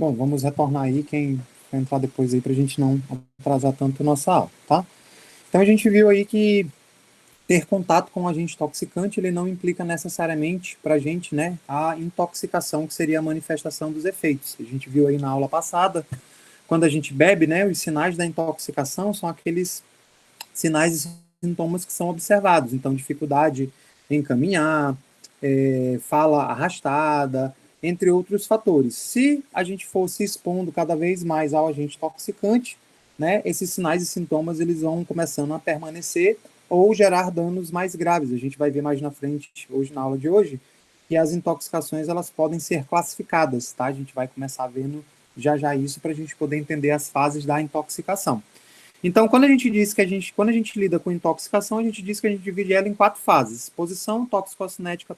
Bom, vamos retornar aí, quem vai entrar depois aí, para a gente não atrasar tanto a nossa aula, tá? Então, a gente viu aí que ter contato com um agente intoxicante, ele não implica necessariamente para a gente, né, a intoxicação, que seria a manifestação dos efeitos. A gente viu aí na aula passada, quando a gente bebe, né, os sinais da intoxicação são aqueles sinais e sintomas que são observados. Então, dificuldade em caminhar, fala arrastada, entre outros fatores. Se a gente for se expondo cada vez mais ao agente intoxicante, né, esses sinais e sintomas eles vão começando a permanecer ou gerar danos mais graves. A gente vai ver mais na frente, hoje na aula de hoje, que as intoxicações elas podem ser classificadas, tá? A gente vai começar vendo já já isso para a gente poder entender as fases da intoxicação. Então, quando a gente diz que quando a gente lida com intoxicação, a gente diz que a gente divide ela em 4 fases: exposição, toxicocinética,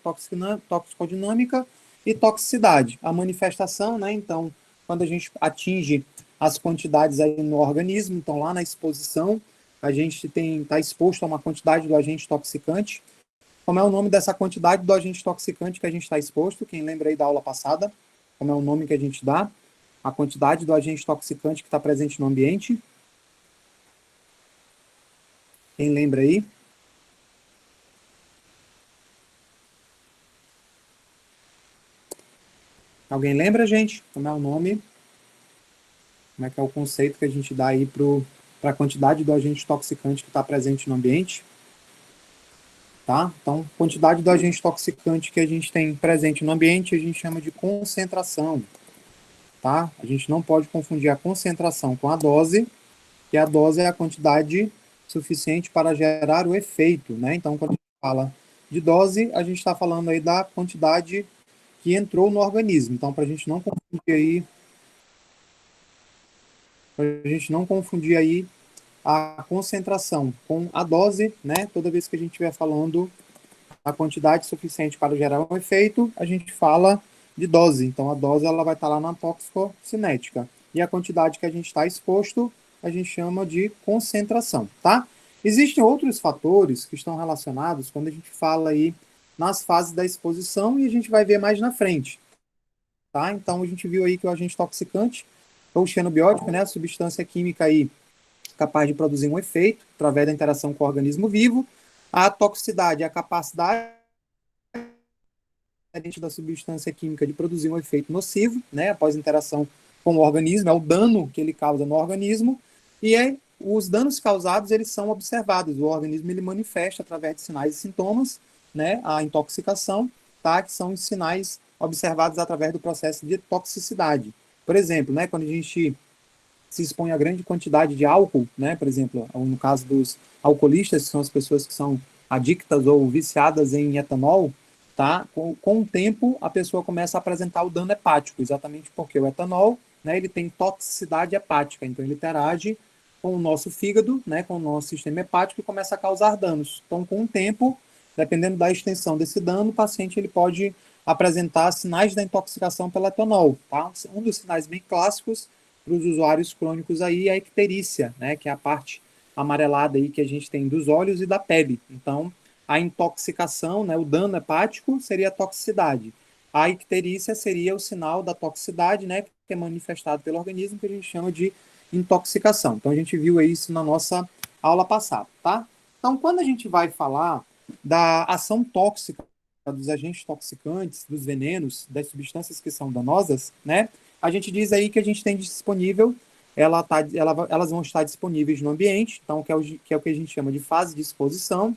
toxicodinâmica e toxicidade. A manifestação, né? Então, quando a gente atinge as quantidades aí no organismo, então lá na exposição, a gente está exposto a uma quantidade do agente toxicante. Como é o nome dessa quantidade do agente toxicante que a gente está exposto? Quem lembra aí da aula passada? Como é o nome que a gente dá? A quantidade do agente toxicante que está presente no ambiente? Quem lembra aí? Alguém lembra, gente? Como é o nome? Como é que é o conceito que a gente dá aí para a quantidade do agente toxicante que está presente no ambiente? Tá? Então, quantidade do agente toxicante que a gente tem presente no ambiente, a gente chama de concentração. Tá? A gente não pode confundir a concentração com a dose, que a dose é a quantidade suficiente para gerar o efeito. Né? Então, quando a gente fala de dose, a gente está falando aí da quantidade que entrou no organismo. Então, para a gente não confundir aí a concentração com a dose, né? Toda vez que a gente estiver falando a quantidade suficiente para gerar um efeito, a gente fala de dose. Então, a dose ela vai estar lá na toxicocinética. E a quantidade que a gente está exposto, a gente chama de concentração, tá? Existem outros fatores que estão relacionados quando a gente fala aí nas fases da exposição e a gente vai ver mais na frente, tá? Então, a gente viu aí que o agente toxicante, ou xenobiótico, né, a substância química aí capaz de produzir um efeito através da interação com o organismo vivo. A toxicidade é a capacidade da substância química de produzir um efeito nocivo, né, após interação com o organismo, é o dano que ele causa no organismo, e os danos causados, eles são observados, o organismo ele manifesta através de sinais e sintomas, né, a intoxicação, tá, que são os sinais observados através do processo de toxicidade. Por exemplo, né, quando a gente se expõe a grande quantidade de álcool, né? Por exemplo, no caso dos alcoolistas, que são as pessoas que são adictas ou viciadas em etanol, tá? Com o tempo, a pessoa começa a apresentar o dano hepático, exatamente porque o etanol, né, ele tem toxicidade hepática, então ele interage com o nosso fígado, né, com o nosso sistema hepático e começa a causar danos. Então, com o tempo, dependendo da extensão desse dano, o paciente ele pode apresentar sinais da intoxicação pelo etanol, tá? Um dos sinais bem clássicos para os usuários crônicos aí é a icterícia, né, que é a parte amarelada aí que a gente tem dos olhos e da pele. Então, a intoxicação, né, o dano hepático seria a toxicidade. A icterícia seria o sinal da toxicidade, né, que é manifestado pelo organismo, que a gente chama de intoxicação. Então, a gente viu isso na nossa aula passada, tá? Então, quando a gente vai falar da ação tóxica dos agentes toxicantes, dos venenos, das substâncias que são danosas, né, a gente diz aí que a gente tem disponível, elas vão estar disponíveis no ambiente, então que é o que a gente chama de fase de exposição.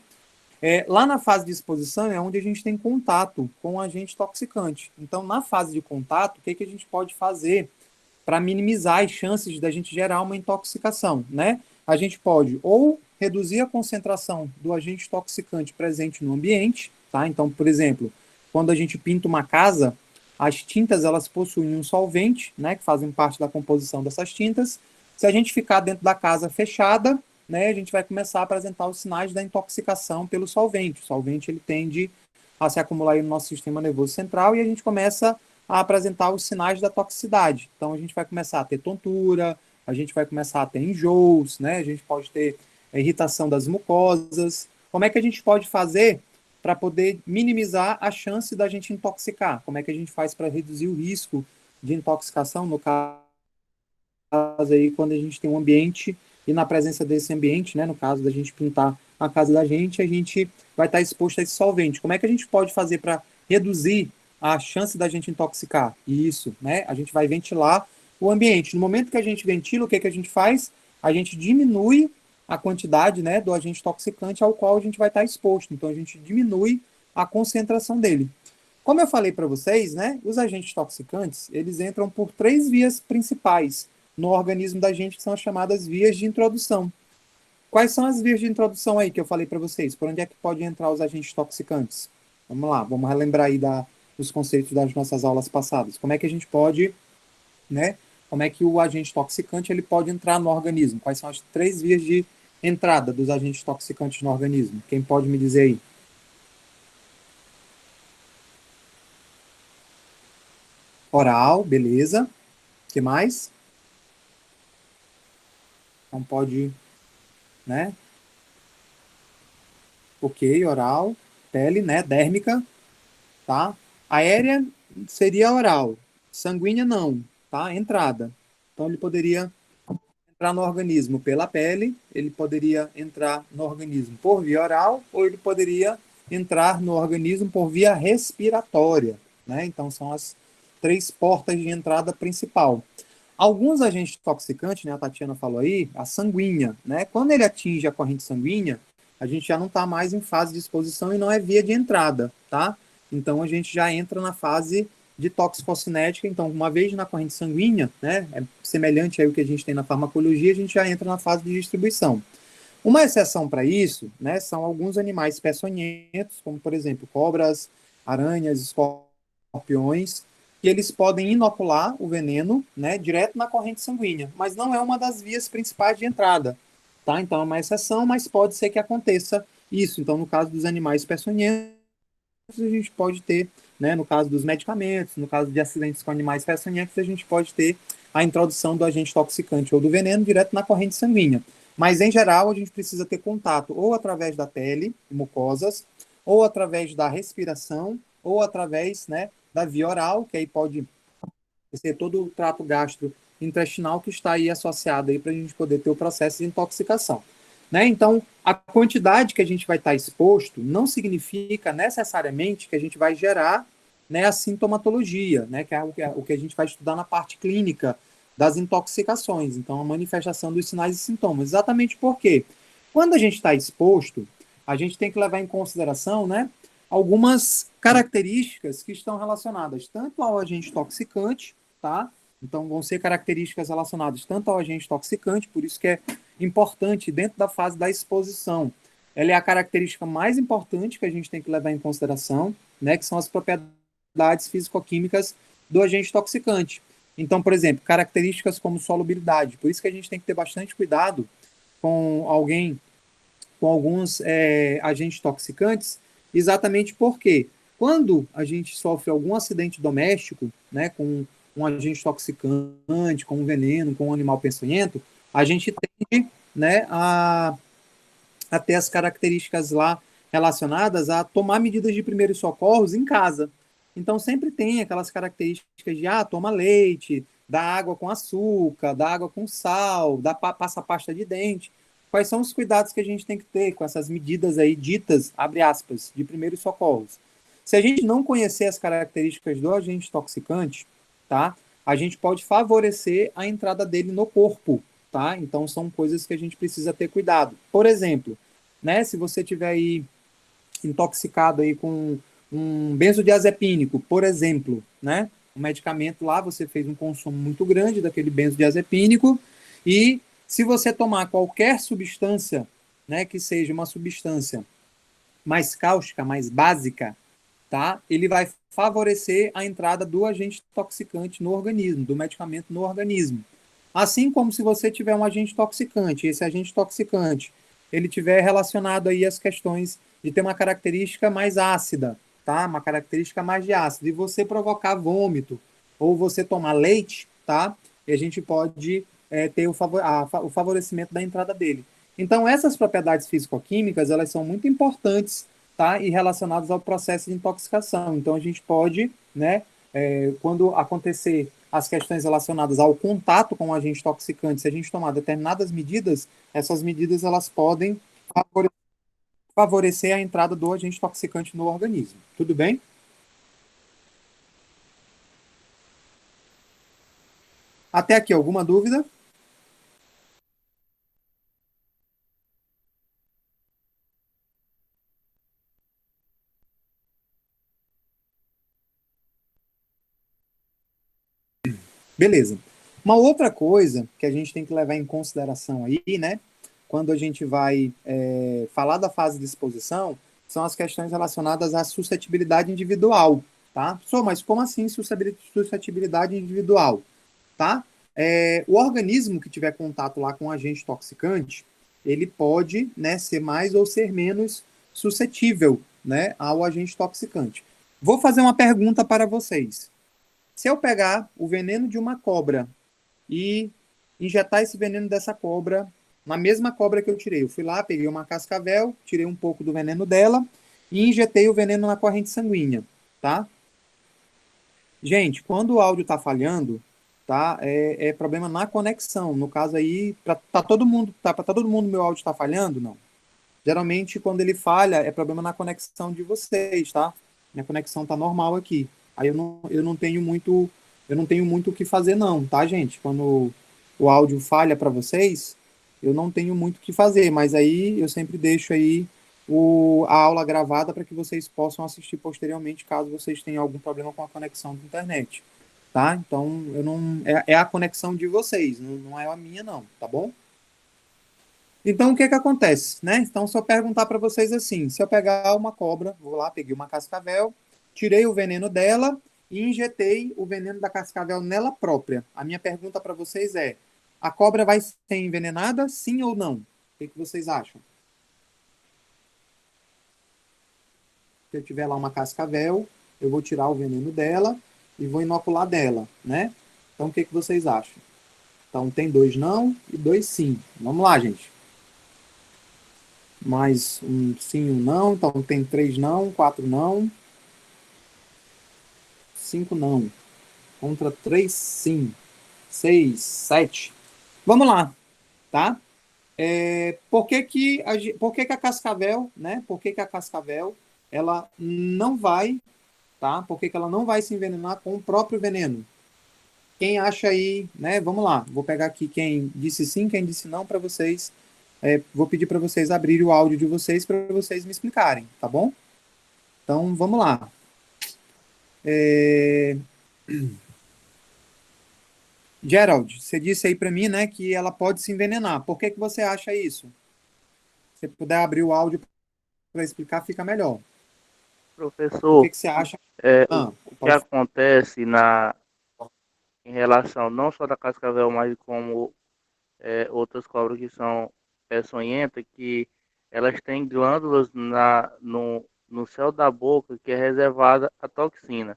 Lá na fase de exposição é onde a gente tem contato com o agente toxicante. Então, na fase de contato, o que a gente pode fazer para minimizar as chances da gente gerar uma intoxicação, né? A gente pode ou reduzir a concentração do agente toxicante presente no ambiente, tá? Então, por exemplo, quando a gente pinta uma casa, as tintas elas possuem um solvente, né, que fazem parte da composição dessas tintas. Se a gente ficar dentro da casa fechada, né, a gente vai começar a apresentar os sinais da intoxicação pelo solvente. O solvente ele tende a se acumular no nosso sistema nervoso central e a gente começa a apresentar os sinais da toxicidade. Então, a gente vai começar a ter tontura, a gente vai começar a ter enjoos, né? A gente pode ter irritação das mucosas. Como é que a gente pode fazer para poder minimizar a chance da gente intoxicar? Como é que a gente faz para reduzir o risco de intoxicação, no caso aí, quando a gente tem um ambiente e na presença desse ambiente, né, no caso da gente pintar a casa da gente, a gente vai estar exposto a esse solvente. Como é que a gente pode fazer para reduzir a chance da gente intoxicar? Isso, né? A gente vai ventilar o ambiente. No momento que a gente ventila, o que, que a gente faz? A gente diminui a quantidade, né, do agente toxicante ao qual a gente vai estar exposto. Então, a gente diminui a concentração dele. Como eu falei para vocês, né, os agentes toxicantes, eles entram por três vias principais no organismo da gente, que são as chamadas vias de introdução. Quais são as vias de introdução aí que eu falei para vocês? Por onde é que podem entrar os agentes toxicantes? Vamos lá, vamos relembrar aí dos conceitos das nossas aulas passadas. Como é que a gente pode, né? Como é que o agente toxicante ele pode entrar no organismo? Quais são as três vias de entrada dos agentes toxicantes no organismo? Quem pode me dizer aí? Oral, beleza. O que mais? Então pode, né? Ok, oral, pele, né? Dérmica, tá? Aérea seria oral, sanguínea não, tá? Entrada. Então ele poderia entrar no organismo pela pele, ele poderia entrar no organismo por via oral, ou ele poderia entrar no organismo por via respiratória, né? Então são as três portas de entrada principal. Alguns agentes toxicantes, né, a Tatiana falou aí, a sanguínea, né? Quando ele atinge a corrente sanguínea, a gente já não está mais em fase de exposição e não é via de entrada, tá? Então a gente já entra na fase de toxicocinética. Então, uma vez na corrente sanguínea, né, é semelhante ao que a gente tem na farmacologia, a gente já entra na fase de distribuição. Uma exceção para isso, né, são alguns animais peçonhentos, como por exemplo cobras, aranhas, escorpiões, que eles podem inocular o veneno, né, direto na corrente sanguínea, mas não é uma das vias principais de entrada, tá? Então é uma exceção, mas pode ser que aconteça isso. Então, no caso dos animais peçonhentos, a gente pode ter, né, no caso dos medicamentos, no caso de acidentes com animais peçonhentos, a gente pode ter a introdução do agente toxicante ou do veneno direto na corrente sanguínea. Mas, em geral, a gente precisa ter contato ou através da pele, mucosas, ou através da respiração, ou através, né, da via oral, que aí pode ser todo o trato gastrointestinal que está aí associado aí para a gente poder ter o processo de intoxicação. Né? Então, a quantidade que a gente vai estar exposto não significa necessariamente que a gente vai gerar, né, a sintomatologia, né, que é o que a gente vai estudar na parte clínica das intoxicações. Então, a manifestação dos sinais e sintomas. Exatamente porque quando a gente está exposto, a gente tem que levar em consideração, né, algumas características que estão relacionadas tanto ao agente toxicante, tá? Então, vão ser características relacionadas tanto ao agente toxicante, por isso que é importante dentro da fase da exposição. Ela é a característica mais importante que a gente tem que levar em consideração, né, que são as propriedades físico-químicas do agente toxicante. Então, por exemplo, características como solubilidade. Por isso que a gente tem que ter bastante cuidado com alguém, com alguns agentes toxicantes, exatamente porque quando a gente sofre algum acidente doméstico, né, com um agente toxicante, com um veneno, com um animal peçonhento, a gente tende, né, a ter as características lá relacionadas a tomar medidas de primeiros socorros em casa. Então sempre tem aquelas características de toma leite, dá água com açúcar, dá água com sal, passa pasta de dente. Quais são os cuidados que a gente tem que ter com essas medidas aí ditas, abre aspas, de primeiros socorros? Se a gente não conhecer as características do agente toxicante, tá? A gente pode favorecer a entrada dele no corpo, tá? Então são coisas que a gente precisa ter cuidado. Por exemplo, né, se você tiver aí intoxicado aí com um benzodiazepínico, por exemplo, né? Um medicamento lá, você fez um consumo muito grande daquele benzodiazepínico e se você tomar qualquer substância, né, que seja uma substância mais cáustica, mais básica, tá? Ele vai favorecer a entrada do agente toxicante no organismo, do medicamento no organismo. Assim como se você tiver um agente toxicante, esse agente toxicante, ele tiver relacionado aí às questões de ter uma característica mais ácida, tá? Uma característica mais de ácido, e você provocar vômito, ou você tomar leite, tá? E a gente pode ter o favorecimento da entrada dele. Então, essas propriedades físico-químicas, elas são muito importantes, tá? E relacionadas ao processo de intoxicação. Então, a gente pode, né, quando acontecer as questões relacionadas ao contato com o agente toxicante, se a gente tomar determinadas medidas, essas medidas elas podem favorecer a entrada do agente toxicante no organismo. Tudo bem? Até aqui, alguma dúvida? Beleza. Uma outra coisa que a gente tem que levar em consideração aí, né, quando a gente vai falar da fase de exposição, são as questões relacionadas à suscetibilidade individual, tá? Mas como assim suscetibilidade individual, tá? O organismo que tiver contato lá com um agente toxicante, ele pode, né, ser mais ou ser menos suscetível, né, ao agente toxicante. Vou fazer uma pergunta para vocês. Se eu pegar o veneno de uma cobra e injetar esse veneno dessa cobra na mesma cobra que eu tirei, eu fui lá, peguei uma cascavel, tirei um pouco do veneno dela e injetei o veneno na corrente sanguínea, tá? Gente, quando o áudio tá falhando, tá? É problema na conexão. No caso aí, tá todo mundo, tá para todo mundo meu áudio tá falhando? Não. Geralmente, quando ele falha, é problema na conexão de vocês, tá? Minha conexão tá normal aqui. Aí eu não tenho muito o que fazer não, tá, gente? Quando o áudio falha para vocês, eu não tenho muito o que fazer, mas aí eu sempre deixo aí a aula gravada para que vocês possam assistir posteriormente, caso vocês tenham algum problema com a conexão da internet, tá? Então, eu não é a conexão de vocês, não é a minha não, tá bom? Então, o que que acontece, né? Então, se eu perguntar para vocês assim, se eu pegar uma cobra, vou lá, peguei uma cascavel, tirei o veneno dela e injetei o veneno da cascavel nela própria. A minha pergunta para vocês é: a cobra vai ser envenenada, sim ou não? O que que vocês acham? Se eu tiver lá uma cascavel, eu vou tirar o veneno dela e vou inocular dela, né? Então, o que que vocês acham? Então, tem dois não e dois sim. Vamos lá, gente. Mais um sim e um não. Então tem três não, quatro não, cinco não. Contra três sim. Seis, sete. Vamos lá, tá? Por que que a cascavel, né? Por que que a cascavel ela não vai, tá? Por que que ela não vai se envenenar com o próprio veneno? Quem acha aí, né? Vamos lá. Vou pegar aqui quem disse sim, quem disse não para vocês. Vou pedir para vocês abrirem o áudio de vocês para vocês me explicarem, tá bom? Então, vamos lá. É... Gerald, você disse aí para mim, né, que ela pode se envenenar. Por que que você acha isso? Se puder abrir o áudio para explicar, fica melhor. Por que Professor, que você acha? o que Pode. acontece em relação não só da cascavel, mas como outras cobras que são peçonhentas, que elas têm glândulas no céu da boca que é reservada a toxina.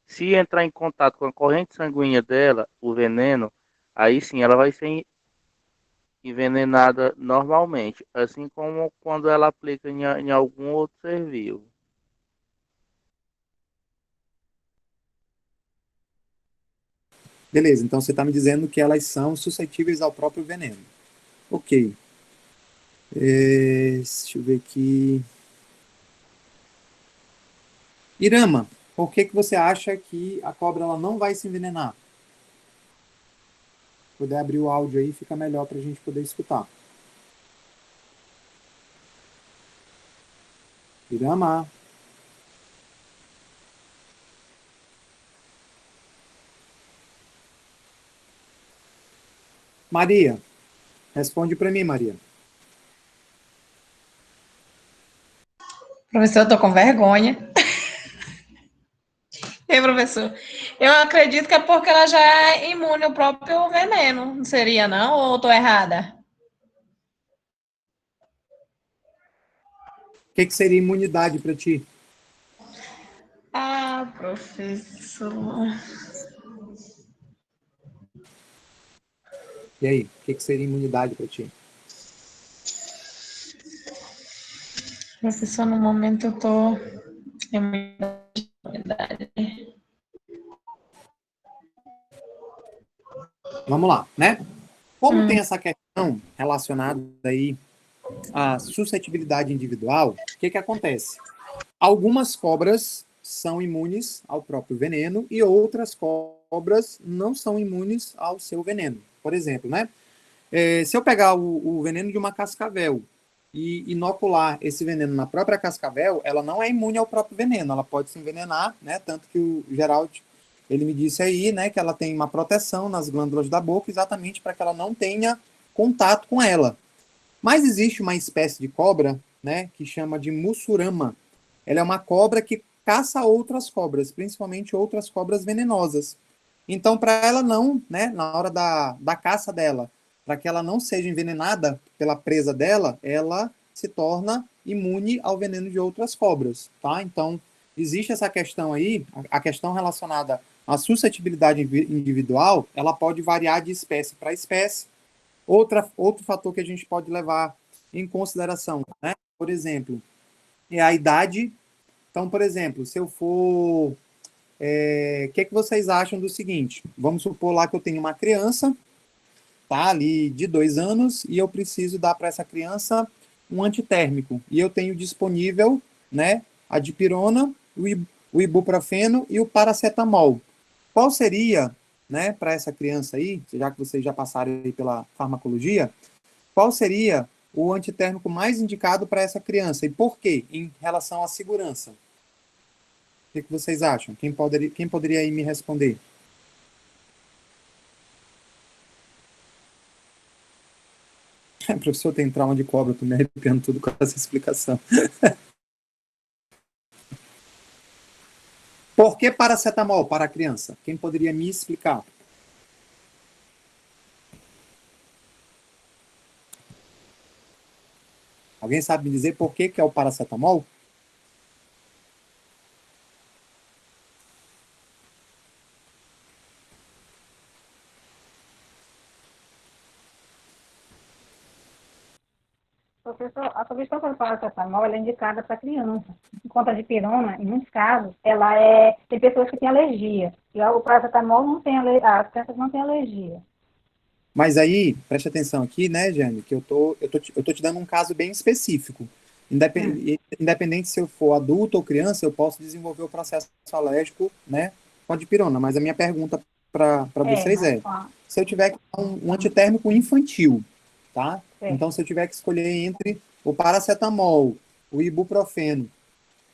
Se entrar em contato com a corrente sanguínea dela, o veneno, aí sim ela vai ser envenenada normalmente, assim como quando ela aplica em algum outro ser vivo. Beleza, então você está me dizendo que elas são suscetíveis ao próprio veneno. Ok. Deixa eu ver aqui. Irama, por que que você acha que a cobra ela não vai se envenenar? Se puder abrir o áudio aí, fica melhor para a gente poder escutar. Irama. Maria, responde para mim, Maria. Professor, eu tô com vergonha. E professor? Eu acredito que é porque ela já é imune ao próprio veneno. Não seria, não? Ou estou errada? O que que seria imunidade para ti? Ah, professor. E aí, o que que seria imunidade para ti? Professor, no momento eu tô em imunidade. Vamos lá, né? Como tem essa questão relacionada aí à suscetibilidade individual, o que acontece? Algumas cobras são imunes ao próprio veneno e outras cobras não são imunes ao seu veneno. Por exemplo, né? Se eu pegar o veneno de uma cascavel e inocular esse veneno na própria cascavel, ela não é imune ao próprio veneno, ela pode se envenenar, né? Tanto que o Geraldo, ele me disse aí, né, que ela tem uma proteção nas glândulas da boca exatamente para que ela não tenha contato com ela. Mas existe uma espécie de cobra, né, que chama de mussurama. Ela é uma cobra que caça outras cobras, principalmente outras cobras venenosas. Então, para ela não, né, na hora da caça dela, para que ela não seja envenenada pela presa dela, ela se torna imune ao veneno de outras cobras, tá? Então, existe essa questão aí, a questão relacionada à suscetibilidade individual, ela pode variar de espécie para espécie. Outro fator que a gente pode levar em consideração, né? Por exemplo, é a idade. Então, por exemplo, se eu for... O que vocês acham do seguinte? Vamos supor lá que eu tenho uma criança, tá, ali de 2 anos, e eu preciso dar para essa criança um antitérmico. E eu tenho disponível, né, a dipirona, o ibuprofeno e o paracetamol. Qual seria, né, para essa criança aí, já que vocês já passaram aí pela farmacologia, qual seria o antitérmico mais indicado para essa criança? E por quê? Em relação à segurança. O que vocês acham? Quem poderia aí me responder? O professor tem trauma de cobra, eu tô me arrepiando tudo com essa explicação. Por que paracetamol para a criança? Quem poderia me explicar? Alguém sabe me dizer por que é o paracetamol? Professor, a substância do paracetamol ela é indicada para criança. Enquanto a dipirona, em muitos casos, tem pessoas que têm alergia. E o paracetamol não tem as crianças não têm alergia. Mas aí, preste atenção aqui, né, Jane, que eu tô te dando um caso bem específico. Independente se eu for adulto ou criança, eu posso desenvolver o processo alérgico, né, com a dipirona. Mas a minha pergunta para vocês se eu tiver que dar um antitérmico infantil, tá? Então, se eu tiver que escolher entre o paracetamol, o ibuprofeno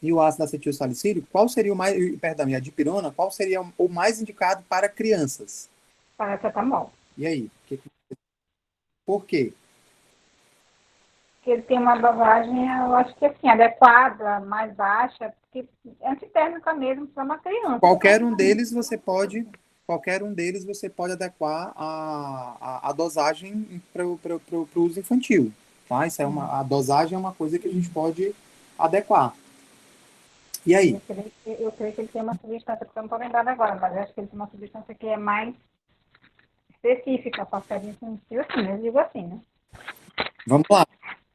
e o ácido acetil salicílico, qual seria o mais, perdão, e a dipirona, qual seria o mais indicado para crianças? Paracetamol. E aí? Por quê? Porque ele tem uma dosagem, eu acho que assim, adequada, mais baixa, porque é antitérmica mesmo para uma criança. Qualquer um deles você pode adequar a dosagem para o uso infantil, tá? Isso é a dosagem é uma coisa que a gente pode adequar. E aí? Eu creio que ele tem uma substância, porque eu não estou lembrando agora, mas eu acho que ele tem uma substância que é mais específica para ficar infantil, assim, eu digo assim, né? Vamos lá.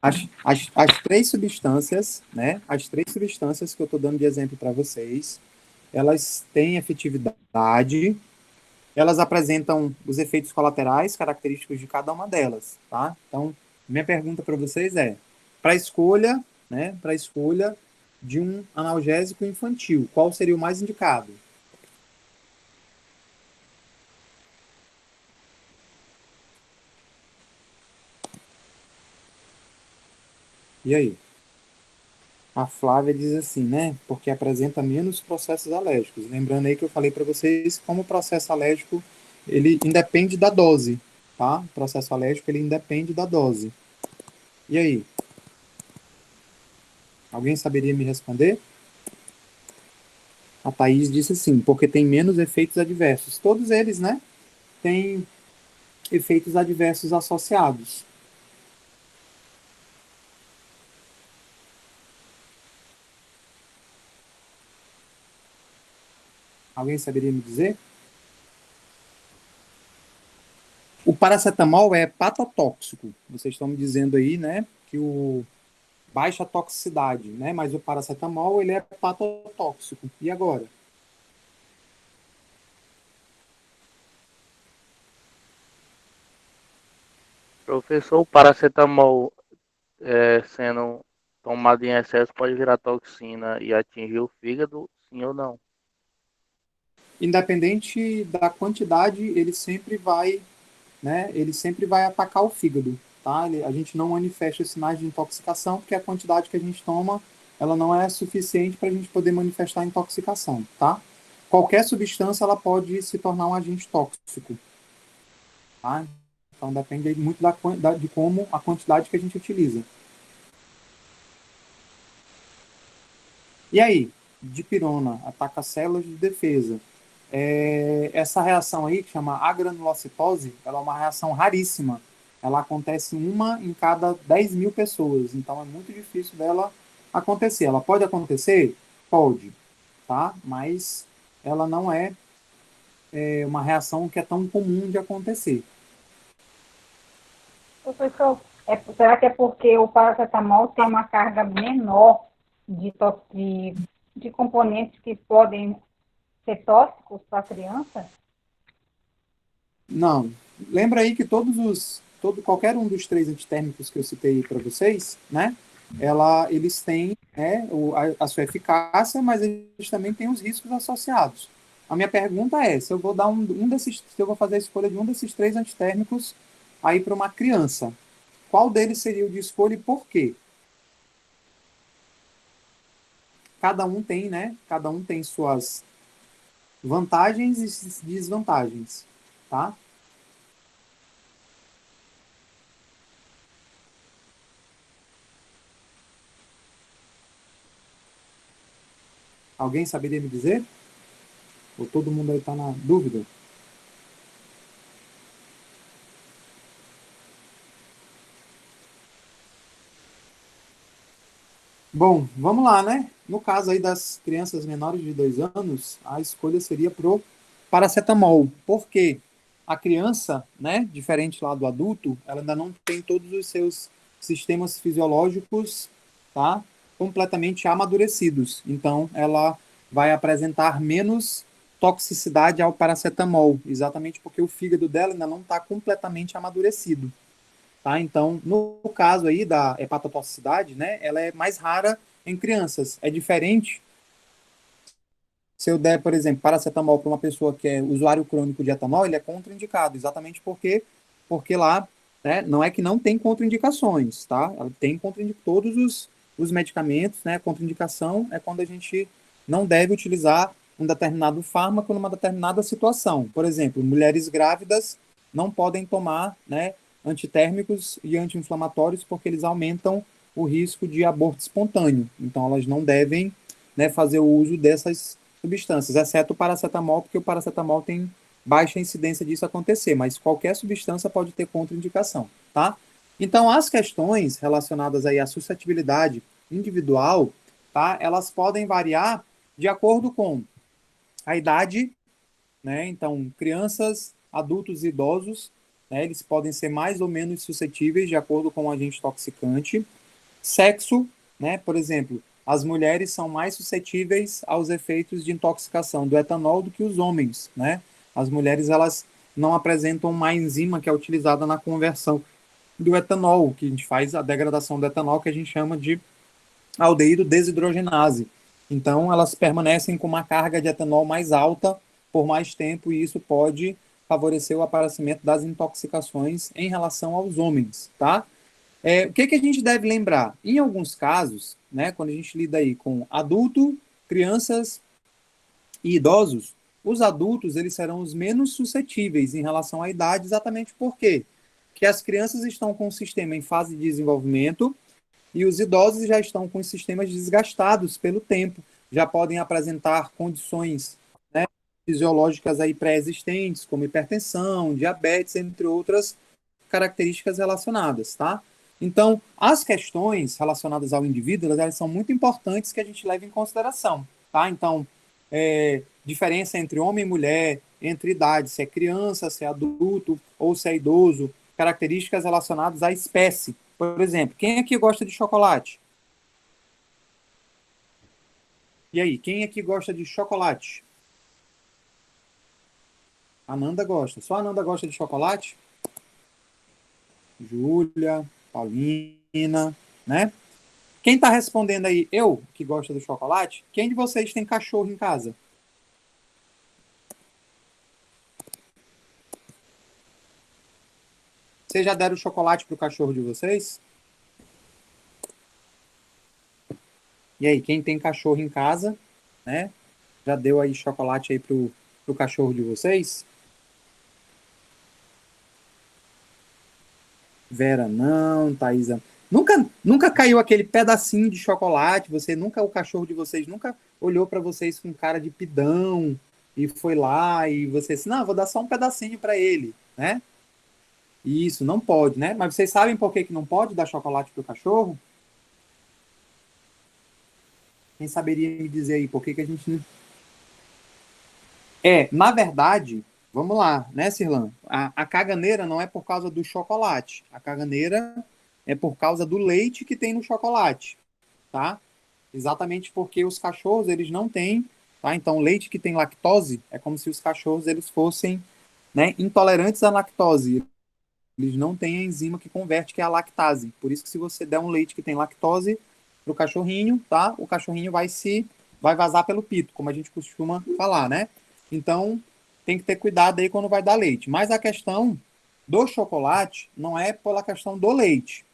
As três substâncias, né? As três substâncias que eu estou dando de exemplo para vocês, elas têm efetividade, elas apresentam os efeitos colaterais característicos de cada uma delas, tá? Então, minha pergunta para vocês é, para escolha, né? Para escolha de um analgésico infantil, qual seria o mais indicado? E aí? A Flávia diz assim, né? Porque apresenta menos processos alérgicos. Lembrando aí que eu falei para vocês como o processo alérgico ele independe da dose, tá? O processo alérgico ele independe da dose. E aí? Alguém saberia me responder? A Thaís disse assim, porque tem menos efeitos adversos. Todos eles, né? Têm efeitos adversos associados. Alguém saberia me dizer? O paracetamol é hepatotóxico. Vocês estão me dizendo aí, né, que o baixa toxicidade, né, mas o paracetamol ele é hepatotóxico. E agora? Professor, o paracetamol sendo tomado em excesso pode virar toxina e atingir o fígado, sim ou não? Independente da quantidade, ele sempre vai, né? Ele sempre vai atacar o fígado, tá? A gente não manifesta sinais de intoxicação porque a quantidade que a gente toma, ela não é suficiente para a gente poder manifestar intoxicação, tá? Qualquer substância ela pode se tornar um agente tóxico, tá? Então depende muito de como a quantidade que a gente utiliza. E aí, dipirona ataca células de defesa. Essa reação aí, que chama agranulocitose, ela é uma reação raríssima. Ela acontece uma em cada 10 mil pessoas. Então é muito difícil dela acontecer. Ela pode acontecer? Pode, tá? Mas ela não é uma reação que é tão comum de acontecer. Professor, será que é porque o paracetamol tem uma carga menor de componentes que podem ser tóxicos para a criança? Não. Lembra aí que qualquer um dos 3 antitérmicos que eu citei para vocês, né? Eles têm, né, a sua eficácia, mas eles também têm os riscos associados. A minha pergunta é, se eu vou dar se eu vou fazer a escolha de um desses 3 antitérmicos aí para uma criança, qual deles seria o de escolha e por quê? Cada um tem, né? Cada um tem suas vantagens e desvantagens, tá? Alguém saberia me dizer? Ou todo mundo aí está na dúvida? Bom, vamos lá, né? No caso aí das crianças menores de 2 anos, a escolha seria pro paracetamol. Por quê? A criança, né, diferente lá do adulto, ela ainda não tem todos os seus sistemas fisiológicos, tá, completamente amadurecidos. Então, ela vai apresentar menos toxicidade ao paracetamol, exatamente porque o fígado dela ainda não está completamente amadurecido. Tá? Então, no caso aí da hepatotoxicidade, né, ela é mais rara em crianças. É diferente se eu der, por exemplo, paracetamol para uma pessoa que é usuário crônico de etanol, ele é contraindicado, exatamente porque lá, né, não é que não tem contraindicações, tá? Ela tem todos os medicamentos, né? Contraindicação é quando a gente não deve utilizar um determinado fármaco numa determinada situação. Por exemplo, mulheres grávidas não podem tomar, né, antitérmicos e anti-inflamatórios porque eles aumentam o risco de aborto espontâneo. Então, elas não devem, né, fazer o uso dessas substâncias, exceto o paracetamol, porque o paracetamol tem baixa incidência disso acontecer, mas qualquer substância pode ter contraindicação, tá? Então, as questões relacionadas aí à suscetibilidade individual, tá? Elas podem variar de acordo com a idade, né? Então, crianças, adultos e idosos, né? Eles podem ser mais ou menos suscetíveis de acordo com o agente toxicante. Sexo, né? Por exemplo, as mulheres são mais suscetíveis aos efeitos de intoxicação do etanol do que os homens, né? As mulheres, elas não apresentam uma enzima que é utilizada na conversão do etanol, que a gente faz a degradação do etanol, que a gente chama de aldeído desidrogenase. Então, elas permanecem com uma carga de etanol mais alta por mais tempo e isso pode favorecer o aparecimento das intoxicações em relação aos homens, tá? O que a gente deve lembrar? Em alguns casos, né, quando a gente lida aí com adulto, crianças e idosos, os adultos eles serão os menos suscetíveis em relação à idade, exatamente por quê? Porque as crianças estão com o sistema em fase de desenvolvimento e os idosos já estão com os sistemas desgastados pelo tempo, já podem apresentar condições, né, fisiológicas aí pré-existentes, como hipertensão, diabetes, entre outras características relacionadas, tá? Então, as questões relacionadas ao indivíduo, elas são muito importantes que a gente leve em consideração, tá? Então, diferença entre homem e mulher, entre idade, se é criança, se é adulto ou se é idoso, características relacionadas à espécie. Por exemplo, quem aqui gosta de chocolate? E aí, quem aqui gosta de chocolate? A Nanda gosta. Só a Nanda gosta de chocolate? Júlia, Paulina, né? Quem está respondendo aí? Eu, que gosto do chocolate. Quem de vocês tem cachorro em casa? Vocês já deram chocolate pro cachorro de vocês? E aí, quem tem cachorro em casa, né? Já deu aí chocolate aí pro cachorro de vocês? Vera, não. Thaisa. Nunca caiu aquele pedacinho de chocolate. O cachorro de vocês nunca olhou para vocês com cara de pidão e foi lá e você disse, não, vou dar só um pedacinho para ele, né? Isso, não pode, né? Mas vocês sabem por que não pode dar chocolate pro cachorro? Quem saberia me dizer aí por que a gente não... na verdade, vamos lá, né, Cirlan? A caganeira não é por causa do chocolate. A caganeira é por causa do leite que tem no chocolate, tá? Exatamente porque os cachorros, eles não têm, tá? Então, leite que tem lactose é como se os cachorros, eles fossem, né, intolerantes à lactose. Eles não têm a enzima que converte, que é a lactase. Por isso que se você der um leite que tem lactose pro cachorrinho, tá? O cachorrinho vai vazar pelo pito, como a gente costuma falar, né? Então, tem que ter cuidado aí quando vai dar leite. Mas a questão do chocolate não é pela questão do leite,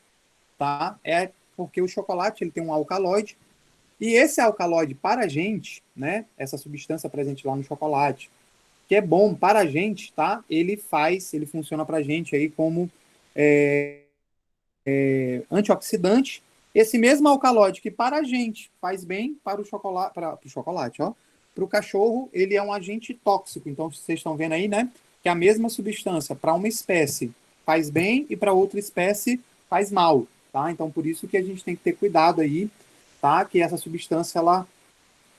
tá? É porque o chocolate ele tem um alcaloide e esse alcaloide para a gente, né? Essa substância presente lá no chocolate, que é bom para a gente, tá? Ele funciona para a gente aí como antioxidante. Esse mesmo alcaloide que para a gente faz bem para o chocolate, ó. Para o cachorro, ele é um agente tóxico. Então, vocês estão vendo aí, né? Que a mesma substância para uma espécie faz bem e para outra espécie faz mal, tá? Então, por isso que a gente tem que ter cuidado aí, tá? Que essa substância,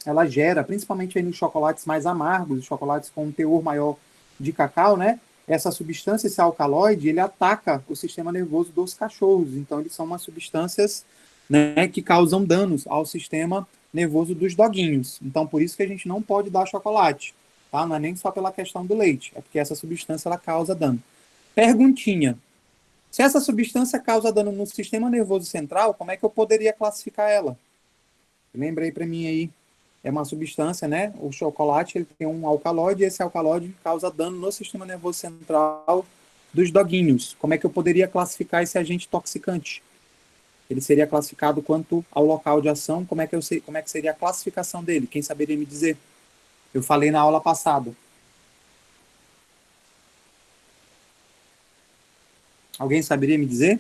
ela gera, principalmente aí nos chocolates mais amargos, os chocolates com um teor maior de cacau, né? Essa substância, esse alcaloide, ele ataca o sistema nervoso dos cachorros. Então, eles são umas substâncias, né, que causam danos ao sistema nervoso dos doguinhos. Então, por isso que a gente não pode dar chocolate, tá? Não é nem só pela questão do leite, é porque essa substância, ela causa dano. Perguntinha. Se essa substância causa dano no sistema nervoso central, como é que eu poderia classificar ela? Lembrei para mim aí. É uma substância, né? O chocolate, ele tem um alcaloide e esse alcaloide causa dano no sistema nervoso central dos doguinhos. Como é que eu poderia classificar esse agente toxicante? Ele seria classificado quanto ao local de ação. Como é que seria a classificação dele? Quem saberia me dizer? Eu falei na aula passada. Alguém saberia me dizer?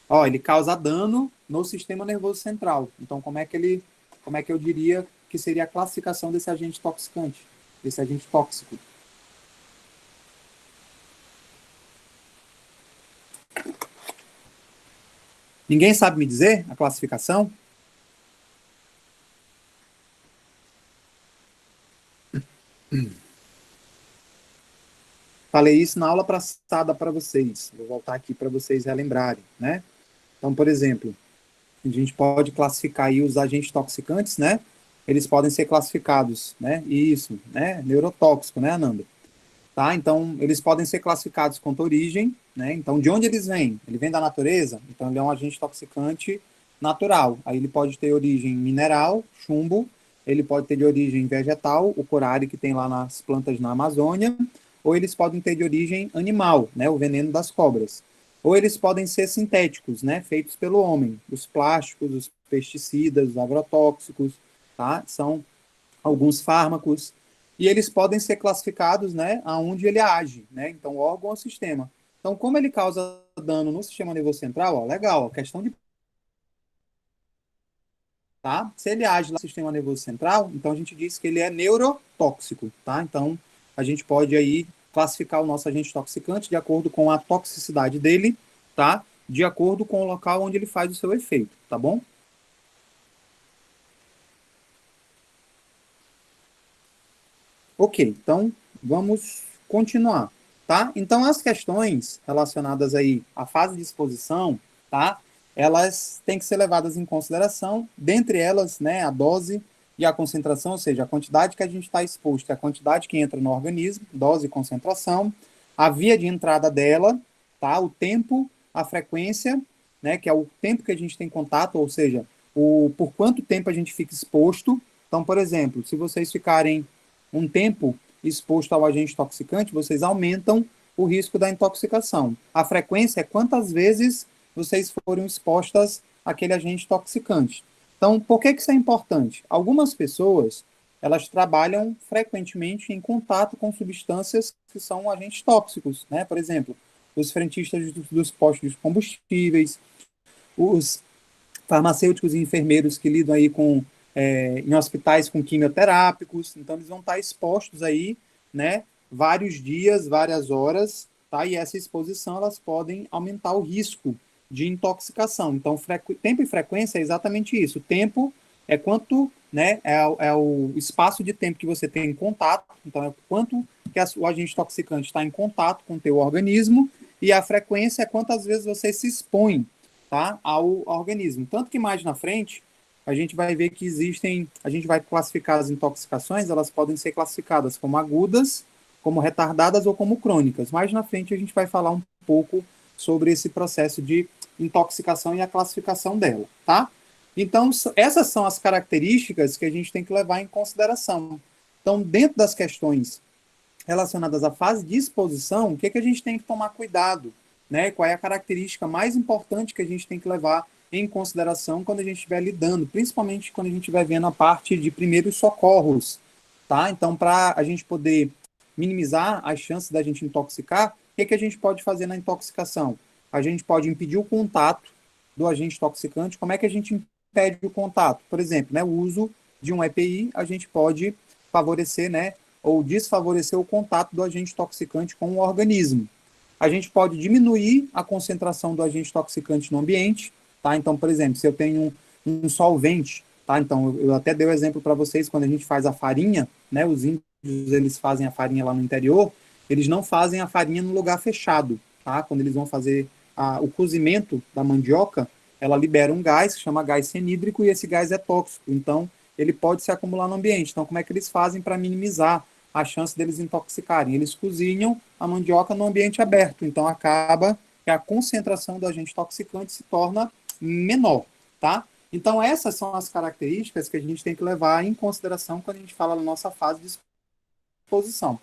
Ó, ele causa dano no sistema nervoso central. Então, como é que eu diria que seria a classificação desse agente toxicante, desse agente tóxico? Ninguém sabe me dizer a classificação? Falei isso na aula passada para vocês. Vou voltar aqui para vocês relembrarem, né? Então, por exemplo, a gente pode classificar aí os agentes toxicantes, né? Eles podem ser classificados, né? Isso, né? Neurotóxico, né, Ananda? Tá? Então, eles podem ser classificados quanto origem, né? Então, de onde eles vêm? Ele vem da natureza, então ele é um agente toxicante natural. Aí ele pode ter origem mineral, chumbo, ele pode ter de origem vegetal, o corari que tem lá nas plantas na Amazônia, ou eles podem ter de origem animal, né? O veneno das cobras. Ou eles podem ser sintéticos, né? Feitos pelo homem. Os plásticos, os pesticidas, os agrotóxicos, tá? São alguns fármacos. E eles podem ser classificados, né, aonde ele age, né? Então, órgão ou sistema. Então, como ele causa dano no sistema nervoso central, ó, legal, questão de... Tá? Se ele age no sistema nervoso central, então a gente diz que ele é neurotóxico, tá? Então, a gente pode aí classificar o nosso agente toxicante de acordo com a toxicidade dele, tá? De acordo com o local onde ele faz o seu efeito, tá bom? Ok, então vamos continuar, tá? Então as questões relacionadas aí à fase de exposição, tá? Elas têm que ser levadas em consideração, dentre elas, né, a dose e a concentração, ou seja, a quantidade que a gente está exposto, a quantidade que entra no organismo, dose e concentração, a via de entrada dela, tá? O tempo a frequência, né, que é o tempo que a gente tem contato, ou seja, por quanto tempo a gente fica exposto. Então, por exemplo, se vocês ficarem um tempo exposto ao agente intoxicante, vocês aumentam o risco da intoxicação. A frequência é quantas vezes vocês foram expostas àquele agente intoxicante. Então, por que isso é importante? Algumas pessoas, elas trabalham frequentemente em contato com substâncias que são agentes tóxicos, né? Por exemplo, os frentistas dos postos de combustíveis, os farmacêuticos e enfermeiros que lidam aí em hospitais com quimioterápicos, então eles vão estar expostos aí, né, vários dias, várias horas, tá? E essa exposição, elas podem aumentar o risco de intoxicação. Então, tempo e frequência é exatamente isso. O tempo é quanto, né, é o espaço de tempo que você tem em contato, então é quanto que o agente intoxicante está em contato com o teu organismo, e a frequência é quantas vezes você se expõe, tá, ao organismo. Tanto que mais na frente, a gente vai ver que a gente vai classificar as intoxicações, elas podem ser classificadas como agudas, como retardadas ou como crônicas. Mais na frente a gente vai falar um pouco sobre esse processo de intoxicação e a classificação dela, tá? Então, essas são as características que a gente tem que levar em consideração. Então, dentro das questões relacionadas à fase de exposição, o que a gente tem que tomar cuidado, né? Qual é a característica mais importante que a gente tem que levar em consideração quando a gente estiver lidando, principalmente quando a gente estiver vendo a parte de primeiros socorros, tá? Então, para a gente poder minimizar as chances da gente intoxicar, o que a gente pode fazer na intoxicação? A gente pode impedir o contato do agente intoxicante. Como é que a gente impede o contato? Por exemplo, né, o uso de um EPI, a gente pode favorecer, né, ou desfavorecer o contato do agente intoxicante com o organismo. A gente pode diminuir a concentração do agente intoxicante no ambiente, tá? Então, por exemplo, se eu tenho um solvente, tá? Então, eu até dei o exemplo para vocês quando a gente faz a farinha, né? Os índios, eles fazem a farinha lá no interior, eles não fazem a farinha no lugar fechado, tá? Quando eles vão fazer o cozimento da mandioca, ela libera um gás que chama gás cianídrico e esse gás é tóxico. Então, ele pode se acumular no ambiente. Então, como é que eles fazem para minimizar a chance deles intoxicarem? Eles cozinham a mandioca no ambiente aberto. Então, acaba que a concentração do agente intoxicante se torna menor, tá? Então, essas são as características que a gente tem que levar em consideração quando a gente fala na nossa fase de exposição.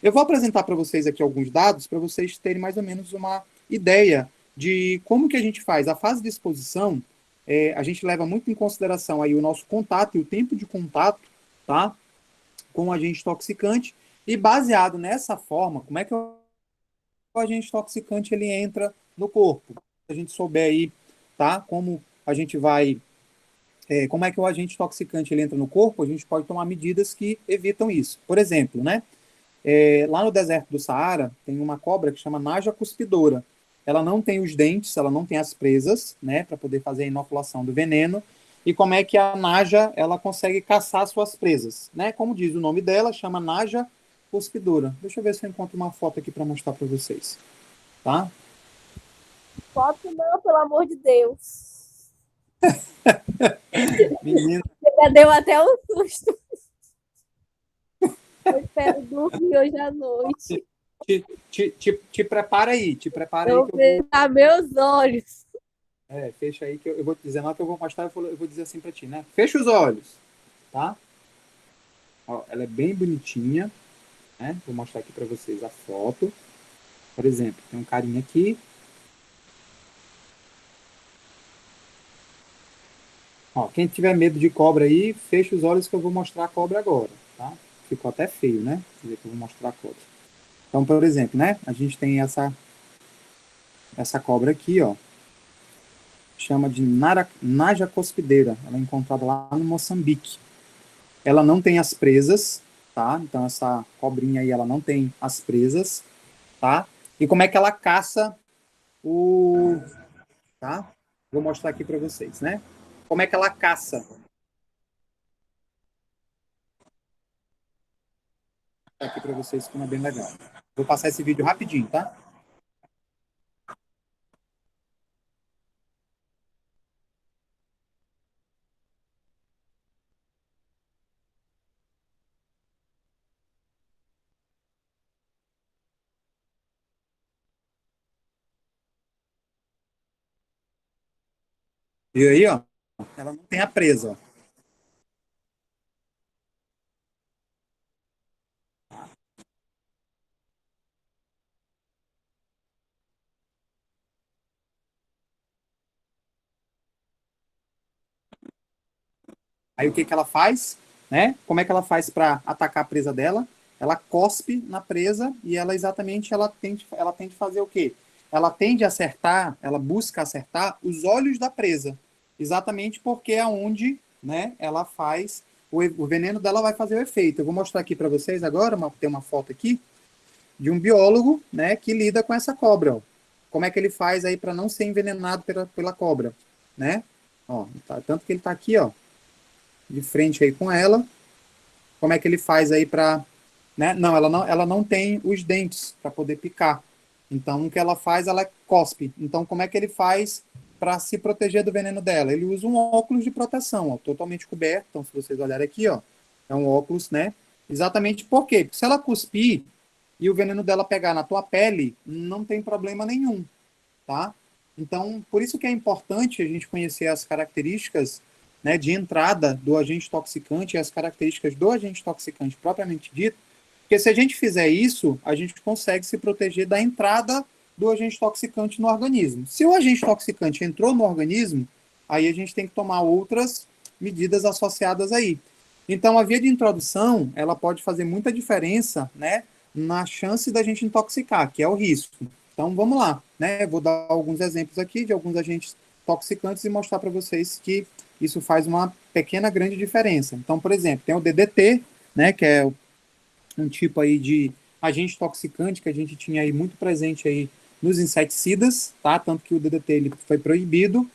Eu vou apresentar para vocês aqui alguns dados para vocês terem mais ou menos uma ideia de como que a gente faz. A fase de exposição, a gente leva muito em consideração aí o nosso contato e o tempo de contato, tá, com o agente intoxicante, e baseado nessa forma, como é que o agente intoxicante ele entra no corpo? Se a gente souber aí, tá, como a gente vai, como é que o agente intoxicante ele entra no corpo, a gente pode tomar medidas que evitam isso. Por exemplo, né, lá no deserto do Saara, tem uma cobra que chama Naja cuspidora. Ela não tem os dentes, ela não tem as presas, né, para poder fazer a inoculação do veneno. E como é que a Naja ela consegue caçar suas presas, né? Como diz o nome dela, chama Naja cuspidora. Deixa eu ver se eu encontro uma foto aqui para mostrar para vocês, tá? Foto não, pelo amor de Deus. Menino. Já deu até um susto. Eu espero dormir hoje à noite. Te prepara aí, te prepara aí. Eu Que vou fechar meus olhos. fecha aí que eu vou te dizer, na hora que eu vou mostrar, eu vou dizer assim para ti, né? Fecha os olhos, tá? Ó, ela é bem bonitinha, né? Vou mostrar aqui para vocês a foto. Por exemplo, tem um carinha aqui. Ó, quem tiver medo de cobra aí, fecha os olhos que eu vou mostrar a cobra agora, tá? Ficou até feio, né? Quer dizer que eu vou mostrar a cobra. Então, por exemplo, né? A gente tem essa cobra aqui, ó. Chama de Naja cuspideira. Ela é encontrada lá no Moçambique. Ela não tem as presas, tá? Então, essa cobrinha aí, ela não tem as presas, tá? E como é que ela caça o... Tá? Vou mostrar aqui para vocês, né? Como é que ela caça. Aqui para vocês, como é bem legal. Vou passar esse vídeo rapidinho, tá? Viu aí, ó? Ela não tem a presa, ó. Aí o que que ela faz, né? Como é que ela faz para atacar a presa dela? Ela cospe na presa e ela exatamente ela tende a fazer o quê? Ela tende a acertar, ela busca acertar os olhos da presa, exatamente porque é onde, né? Ela faz o veneno dela vai fazer o efeito. Eu vou mostrar aqui para vocês agora, tem uma foto aqui de um biólogo, né? Que lida com essa cobra. Ó. Como é que ele faz aí para não ser envenenado pela cobra, né? Ó, tá, tanto que ele está aqui, ó de frente aí com ela. Como é que ele faz aí para, né? Não, ela não tem os dentes para poder picar. Então, o que ela faz, ela cospe. Então, como é que ele faz para se proteger do veneno dela? Ele usa um óculos de proteção, ó, totalmente coberto. Então, se vocês olharem aqui, ó, é um óculos, né? Exatamente por quê? Porque se ela cuspir e o veneno dela pegar na tua pele, não tem problema nenhum, tá? Então, por isso que é importante a gente conhecer as características, né, de entrada do agente toxicante e as características do agente toxicante propriamente dito, porque se a gente fizer isso, a gente consegue se proteger da entrada do agente toxicante no organismo. Se o agente toxicante entrou no organismo, aí a gente tem que tomar outras medidas associadas aí. Então, a via de introdução, ela pode fazer muita diferença, né, na chance da gente intoxicar, que é o risco. Então, vamos lá, né? Vou dar alguns exemplos aqui de alguns agentes toxicantes e mostrar para vocês que isso faz uma pequena, grande diferença. Então, por exemplo, tem o DDT, né, que é um tipo aí de agente toxicante que a gente tinha aí muito presente aí nos inseticidas, tá? Tanto que o DDT ele foi proibido.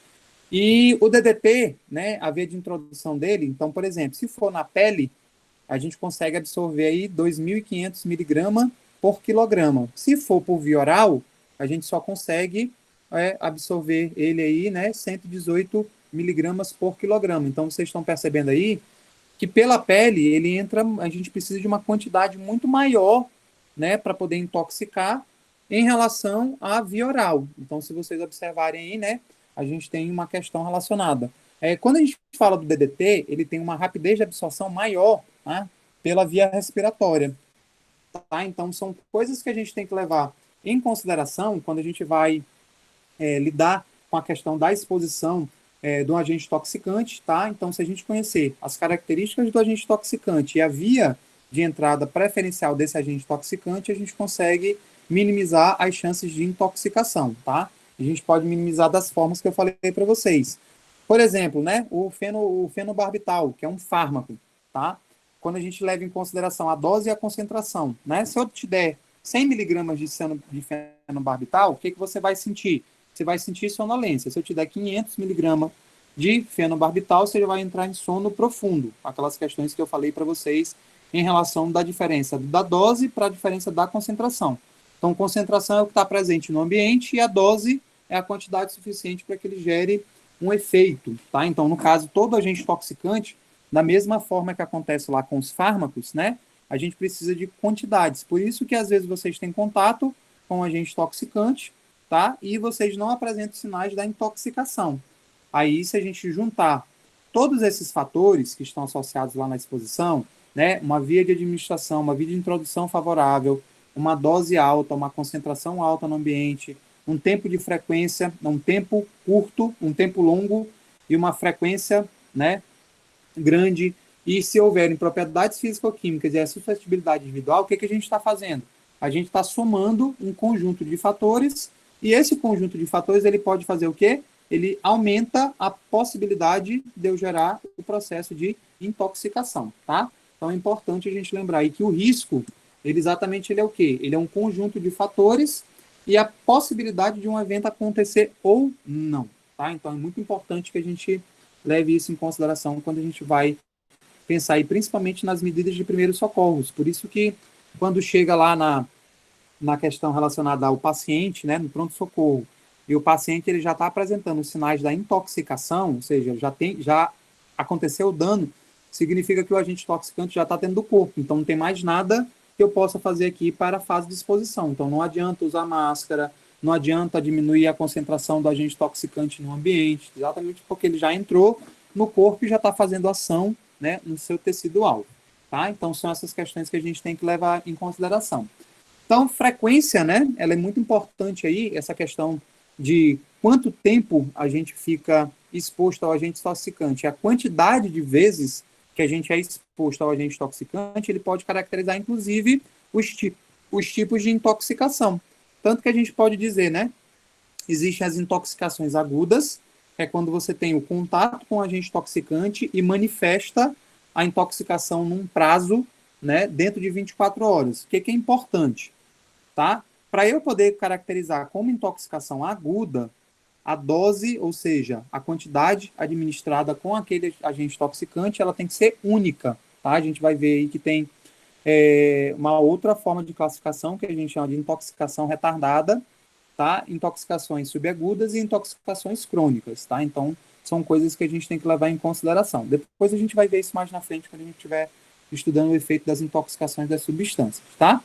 E o DDT, né, a via de introdução dele, então, por exemplo, se for na pele, a gente consegue absorver aí 2.500 miligramas por quilograma. Se for por via oral, a gente só consegue absorver ele aí, né, 118 miligramas por quilograma. Então, vocês estão percebendo aí que pela pele ele entra, a gente precisa de uma quantidade muito maior, né, para poder intoxicar em relação à via oral. Então, se vocês observarem aí, né, a gente tem uma questão relacionada. Quando a gente fala do DDT, ele tem uma rapidez de absorção maior, tá, pela via respiratória. Tá? Então, são coisas que a gente tem que levar em consideração quando a gente vai lidar com a questão da exposição do agente toxicante, tá? Então, se a gente conhecer as características do agente toxicante e a via de entrada preferencial desse agente toxicante, a gente consegue minimizar as chances de intoxicação, tá? A gente pode minimizar das formas que eu falei para vocês. Por exemplo, né, o fenobarbital, que é um fármaco, tá? Quando a gente leva em consideração a dose e a concentração, né? Se eu te der 100 miligramas de fenobarbital, o que você vai sentir? Você vai sentir sonolência. Se eu te der 500 miligramas de fenobarbital, você já vai entrar em sono profundo. Aquelas questões que eu falei para vocês em relação da diferença da dose para a diferença da concentração. Então, concentração é o que está presente no ambiente e a dose é a quantidade suficiente para que ele gere um efeito, tá? Então, no caso, todo agente toxicante, da mesma forma que acontece lá com os fármacos, né? A gente precisa de quantidades. Por isso que, às vezes, vocês têm contato com um agente toxicante, tá? E vocês não apresentam sinais da intoxicação. Aí, se a gente juntar todos esses fatores que estão associados lá na exposição, né? Uma via de administração, uma via de introdução favorável, uma dose alta, uma concentração alta no ambiente, um tempo de frequência, um tempo curto, um tempo longo e uma frequência, né, grande. E se houverem propriedades físico-químicas e a suscetibilidade individual, o que a gente está fazendo? A gente está somando um conjunto de fatores e esse conjunto de fatores ele pode fazer o quê? Ele aumenta a possibilidade de eu gerar o processo de intoxicação, tá? Então é importante a gente lembrar aí que o risco, ele exatamente ele é o quê? Ele é um conjunto de fatores e a possibilidade de um evento acontecer ou não, tá? Então é muito importante que a gente leve isso em consideração quando a gente vai pensar aí, principalmente nas medidas de primeiros socorros. Por isso que quando chega lá na questão relacionada ao paciente, né, no pronto-socorro, e o paciente ele já está apresentando os sinais da intoxicação, ou seja, já aconteceu o dano, significa que o agente toxicante já está dentro do corpo, então não tem mais nada que eu possa fazer aqui para a fase de exposição. Então não adianta usar máscara, não adianta diminuir a concentração do agente intoxicante no ambiente, exatamente porque ele já entrou no corpo e já está fazendo ação, né, no seu tecido-alvo. Tá? Então, são essas questões que a gente tem que levar em consideração. Então, frequência, né, ela é muito importante aí, essa questão de quanto tempo a gente fica exposto ao agente intoxicante. A quantidade de vezes que a gente é exposto ao agente intoxicante, ele pode caracterizar, inclusive, os tipos de intoxicação. Tanto que a gente pode dizer, né, existem as intoxicações agudas, que é quando você tem o contato com o agente intoxicante e manifesta a intoxicação num prazo, né, dentro de 24 horas. O que é importante? Tá? Para eu poder caracterizar como intoxicação aguda, a dose, ou seja, a quantidade administrada com aquele agente intoxicante, ela tem que ser única. Tá? A gente vai ver aí que tem uma outra forma de classificação que a gente chama de intoxicação retardada, tá? Intoxicações subagudas e intoxicações crônicas, tá? Então, são coisas que a gente tem que levar em consideração. Depois a gente vai ver isso mais na frente, quando a gente estiver estudando o efeito das intoxicações das substâncias, tá?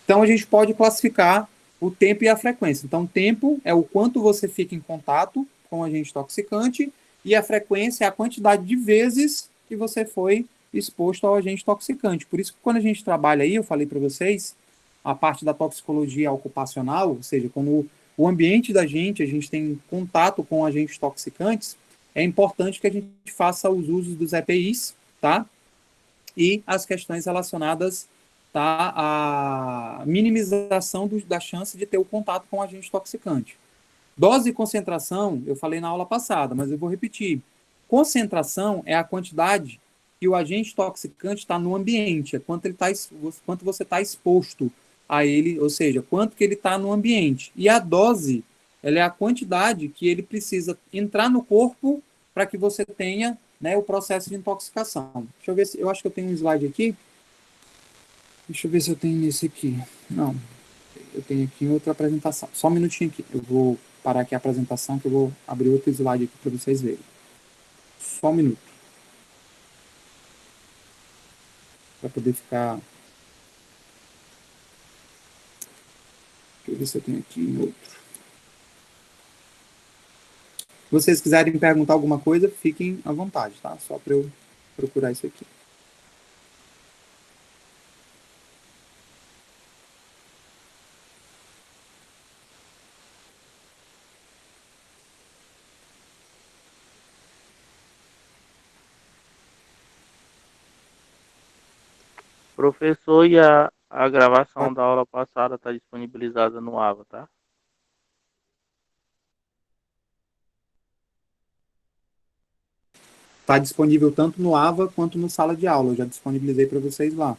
Então, a gente pode classificar o tempo e a frequência. Então, tempo é o quanto você fica em contato com o agente intoxicante e a frequência é a quantidade de vezes que você foi exposto ao agente intoxicante. Por isso que quando a gente trabalha aí, eu falei para vocês, a parte da toxicologia ocupacional, ou seja, quando o ambiente da gente, a gente tem contato com agentes toxicantes, é importante que a gente faça os usos dos EPIs, tá? E as questões relacionadas, tá, à minimização da chance de ter o contato com o agente toxicante. Dose e concentração, eu falei na aula passada, mas eu vou repetir. Concentração é a quantidade que o agente toxicante está no ambiente, é quanto você está exposto a ele, ou seja, quanto que ele está no ambiente. E a dose, ela é a quantidade que ele precisa entrar no corpo para que você tenha, né, o processo de intoxicação. Deixa eu ver se eu acho que eu tenho um slide aqui. Deixa eu ver se eu tenho esse aqui. Não, eu tenho aqui outra apresentação. Só um minutinho aqui. Eu vou parar aqui a apresentação que eu vou abrir outro slide aqui para vocês verem. Só um minuto. Para poder ficar... Deixa eu ver se eu tenho aqui outro. Se vocês quiserem perguntar alguma coisa, fiquem à vontade, tá? Só para eu procurar isso aqui. Professor, e a gravação da aula passada está disponibilizada no AVA, tá? Está disponível tanto no AVA quanto no sala de aula. Eu já disponibilizei para vocês lá.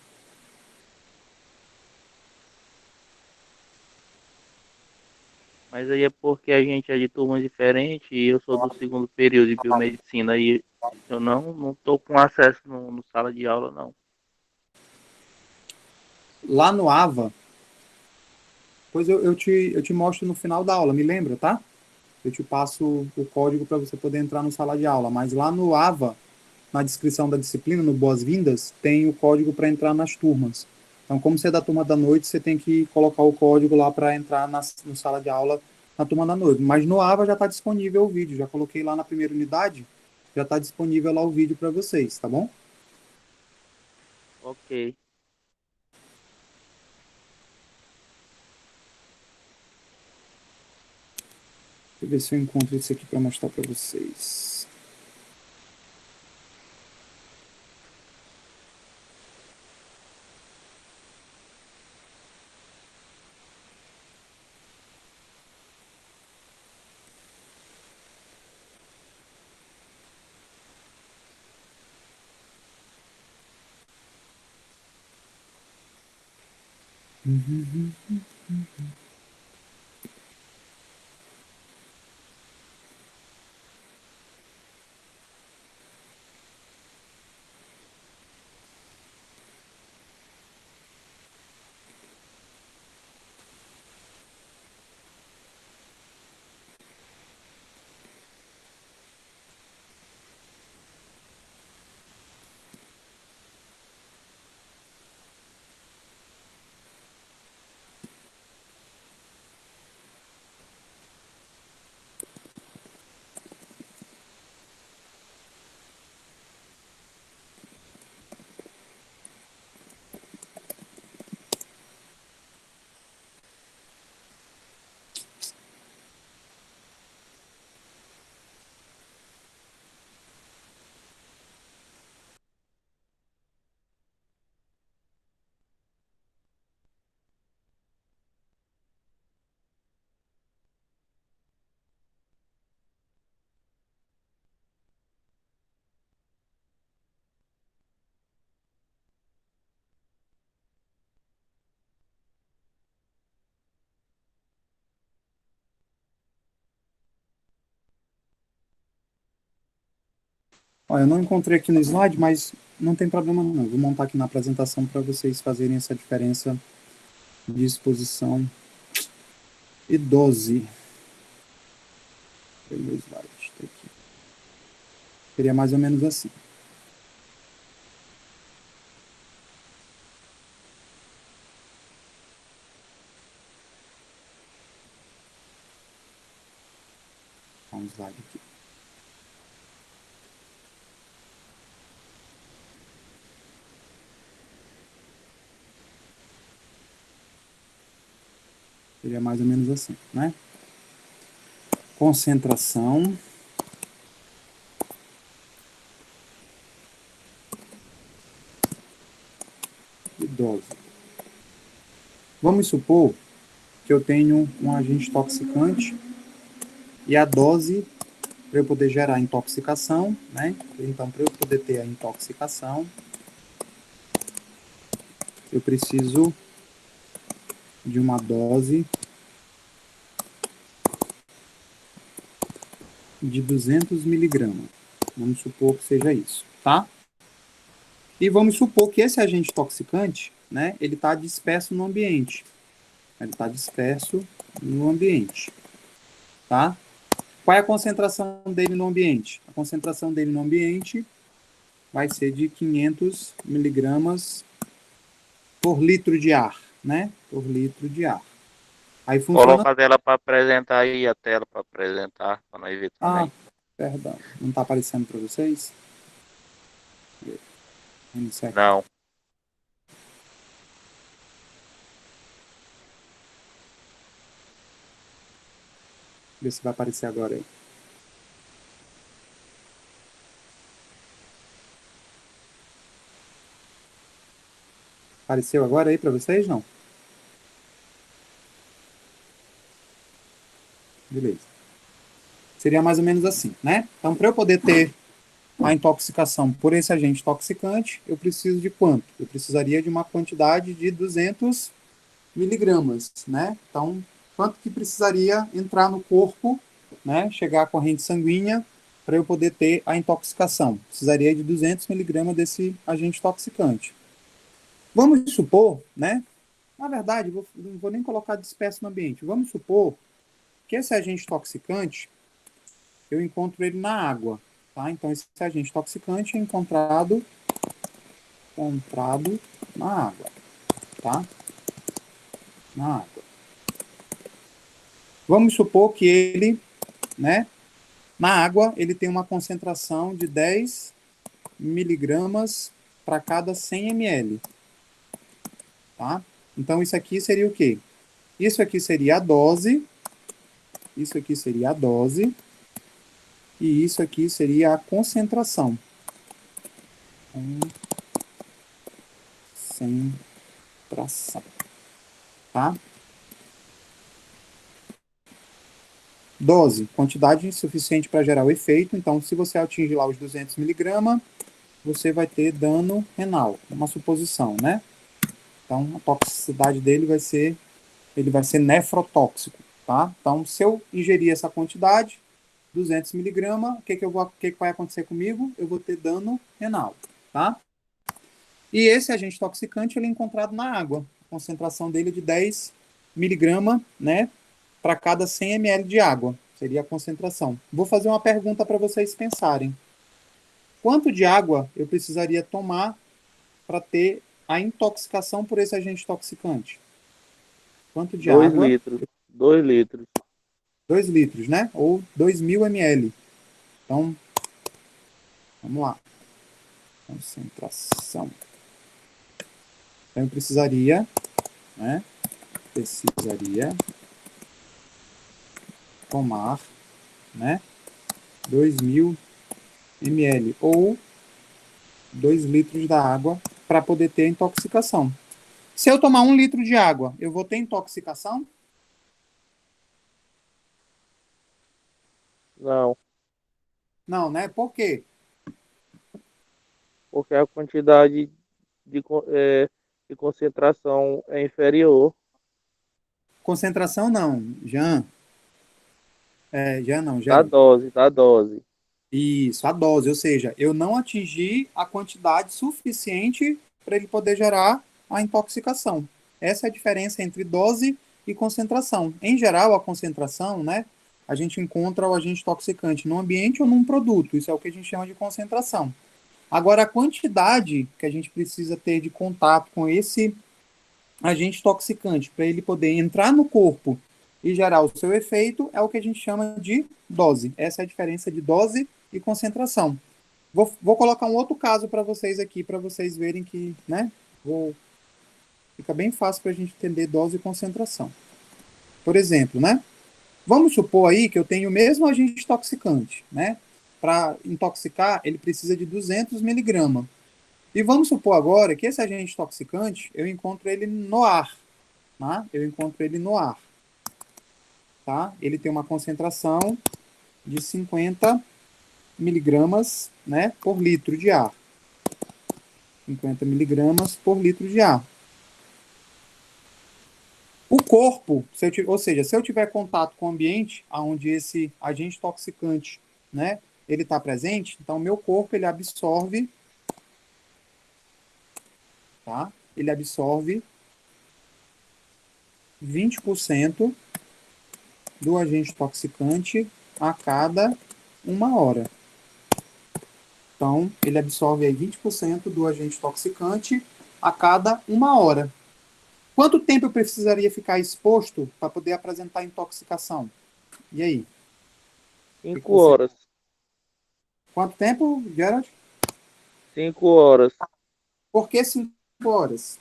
Mas aí é porque a gente é de turmas diferentes e eu sou do segundo período de biomedicina e eu não estou com acesso no sala de aula, não. Lá no AVA, depois eu te mostro no final da aula, me lembra, tá? Eu te passo o código para você poder entrar no sala de aula. Mas lá no AVA, na descrição da disciplina, no Boas-Vindas, tem o código para entrar nas turmas. Então, como você é da turma da noite, você tem que colocar o código lá para entrar no sala de aula na turma da noite. Mas no AVA já está disponível o vídeo. Já coloquei lá na primeira unidade, já está disponível lá o vídeo para vocês, tá bom? Ok. Deixa eu ver se eu encontro isso aqui para mostrar para vocês. Olha, eu não encontrei aqui no slide, mas não tem problema não. Eu vou montar aqui na apresentação para vocês fazerem essa diferença de exposição e dose. Cadê meu slide? Tá aqui. Seria mais ou menos assim. Um slide aqui. Seria mais ou menos assim, né? Concentração e dose. Vamos supor que eu tenho um agente toxicante e a dose para eu poder gerar intoxicação, né? Então, para eu poder ter a intoxicação, eu preciso de uma dose de 200 miligramas. Vamos supor que seja isso, tá? E vamos supor que esse agente toxicante, né, ele está disperso no ambiente. Ele está disperso no ambiente, tá? Qual é a concentração dele no ambiente? A concentração dele no ambiente vai ser de 500 miligramas por litro de ar, né? Por litro de ar. Aí funciona... Coloca a tela para apresentar aí, a tela para apresentar, para nós ver também. Perdão. Não está aparecendo para vocês? Não. Ver se vai aparecer agora aí. Apareceu agora aí para vocês? Não? Beleza. Seria mais ou menos assim, né? Então, para eu poder ter a intoxicação por esse agente toxicante, eu preciso de quanto? Eu precisaria de uma quantidade de 200 miligramas, né? Então, quanto que precisaria entrar no corpo, né? Chegar à corrente sanguínea para eu poder ter a intoxicação? Precisaria de 200 miligramas desse agente toxicante. Vamos supor, né? Na verdade, não vou nem colocar disperso no ambiente. Vamos supor que esse agente toxicante, eu encontro ele na água, tá? Então, esse agente toxicante é encontrado na água, tá? Na água. Vamos supor que ele, né? Na água, ele tem uma concentração de 10 miligramas para cada 100 ml, tá? Então, isso aqui seria o quê? Isso aqui seria a dose, isso aqui seria a dose, e isso aqui seria a concentração. Concentração. Tá? Dose, quantidade suficiente para gerar o efeito. Então, se você atingir lá os 200 miligramas, você vai ter dano renal. Uma suposição, né? Então, a toxicidade dele vai ser, ele vai ser nefrotóxico, tá? Então, se eu ingerir essa quantidade, 200 miligramas, o que vai acontecer comigo? Eu vou ter dano renal, tá? E esse agente toxicante, ele é encontrado na água. A concentração dele é de 10 miligramas, né? Para cada 100 ml de água. Seria a concentração. Vou fazer uma pergunta para vocês pensarem. Quanto de água eu precisaria tomar para ter a intoxicação por esse agente toxicante? Quanto de 2 água? litros. 2 litros. 2 litros, né? Ou 2.000 ml. Então, vamos lá. Concentração. Então, eu precisaria, né? Tomar, né? 2.000 ml ou 2 litros da água para poder ter intoxicação. Se eu tomar 1 litro de água, eu vou ter intoxicação? Não. Não, né? Por quê? Porque a quantidade de concentração é inferior. Concentração não, Jean. Jean não, Da Gero. dose. Isso, a dose, ou seja, eu não atingi a quantidade suficiente para ele poder gerar a intoxicação. Essa é a diferença entre dose e concentração. Em geral, a concentração, né, a gente encontra o agente toxicante no ambiente ou num produto. Isso é o que a gente chama de concentração. Agora, a quantidade que a gente precisa ter de contato com esse agente toxicante para ele poder entrar no corpo e gerar o seu efeito é o que a gente chama de dose. Essa é a diferença de dose e concentração. Vou colocar um outro caso para vocês aqui, para vocês verem que, né? Fica bem fácil para a gente entender dose e concentração. Por exemplo, né? Vamos supor aí que eu tenho o mesmo agente toxicante, né? Para intoxicar, ele precisa de 200 miligramas. E vamos supor agora que esse agente toxicante, eu encontro ele no ar, tá? Eu encontro ele no ar, tá? Ele tem uma concentração de 50 miligramas, né, por litro de ar. 50 miligramas por litro de ar. O corpo, ou seja, se eu tiver contato com o ambiente onde esse agente toxicante, né, ele está presente, então meu corpo ele absorve, tá? Ele absorve 20% do agente toxicante a cada 1 hora. Então, ele absorve aí 20% do agente toxicante a cada 1 hora. Quanto tempo eu precisaria ficar exposto para poder apresentar intoxicação? E aí? 5 horas. Quanto tempo, Gerald? 5 horas. Por que 5 horas?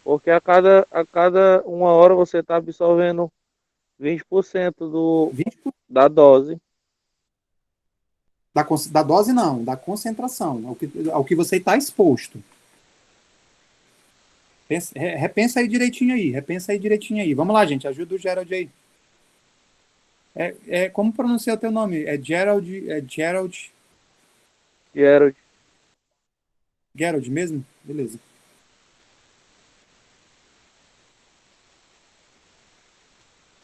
Porque a cada 1 hora você está absorvendo 20% 20 da dose. da dose não, da concentração, ao que você está exposto. Repensa aí direitinho aí. Vamos lá, gente, ajuda o Gerald aí. Como pronunciar o teu nome? Gerald Gerald. Gerald mesmo? Beleza.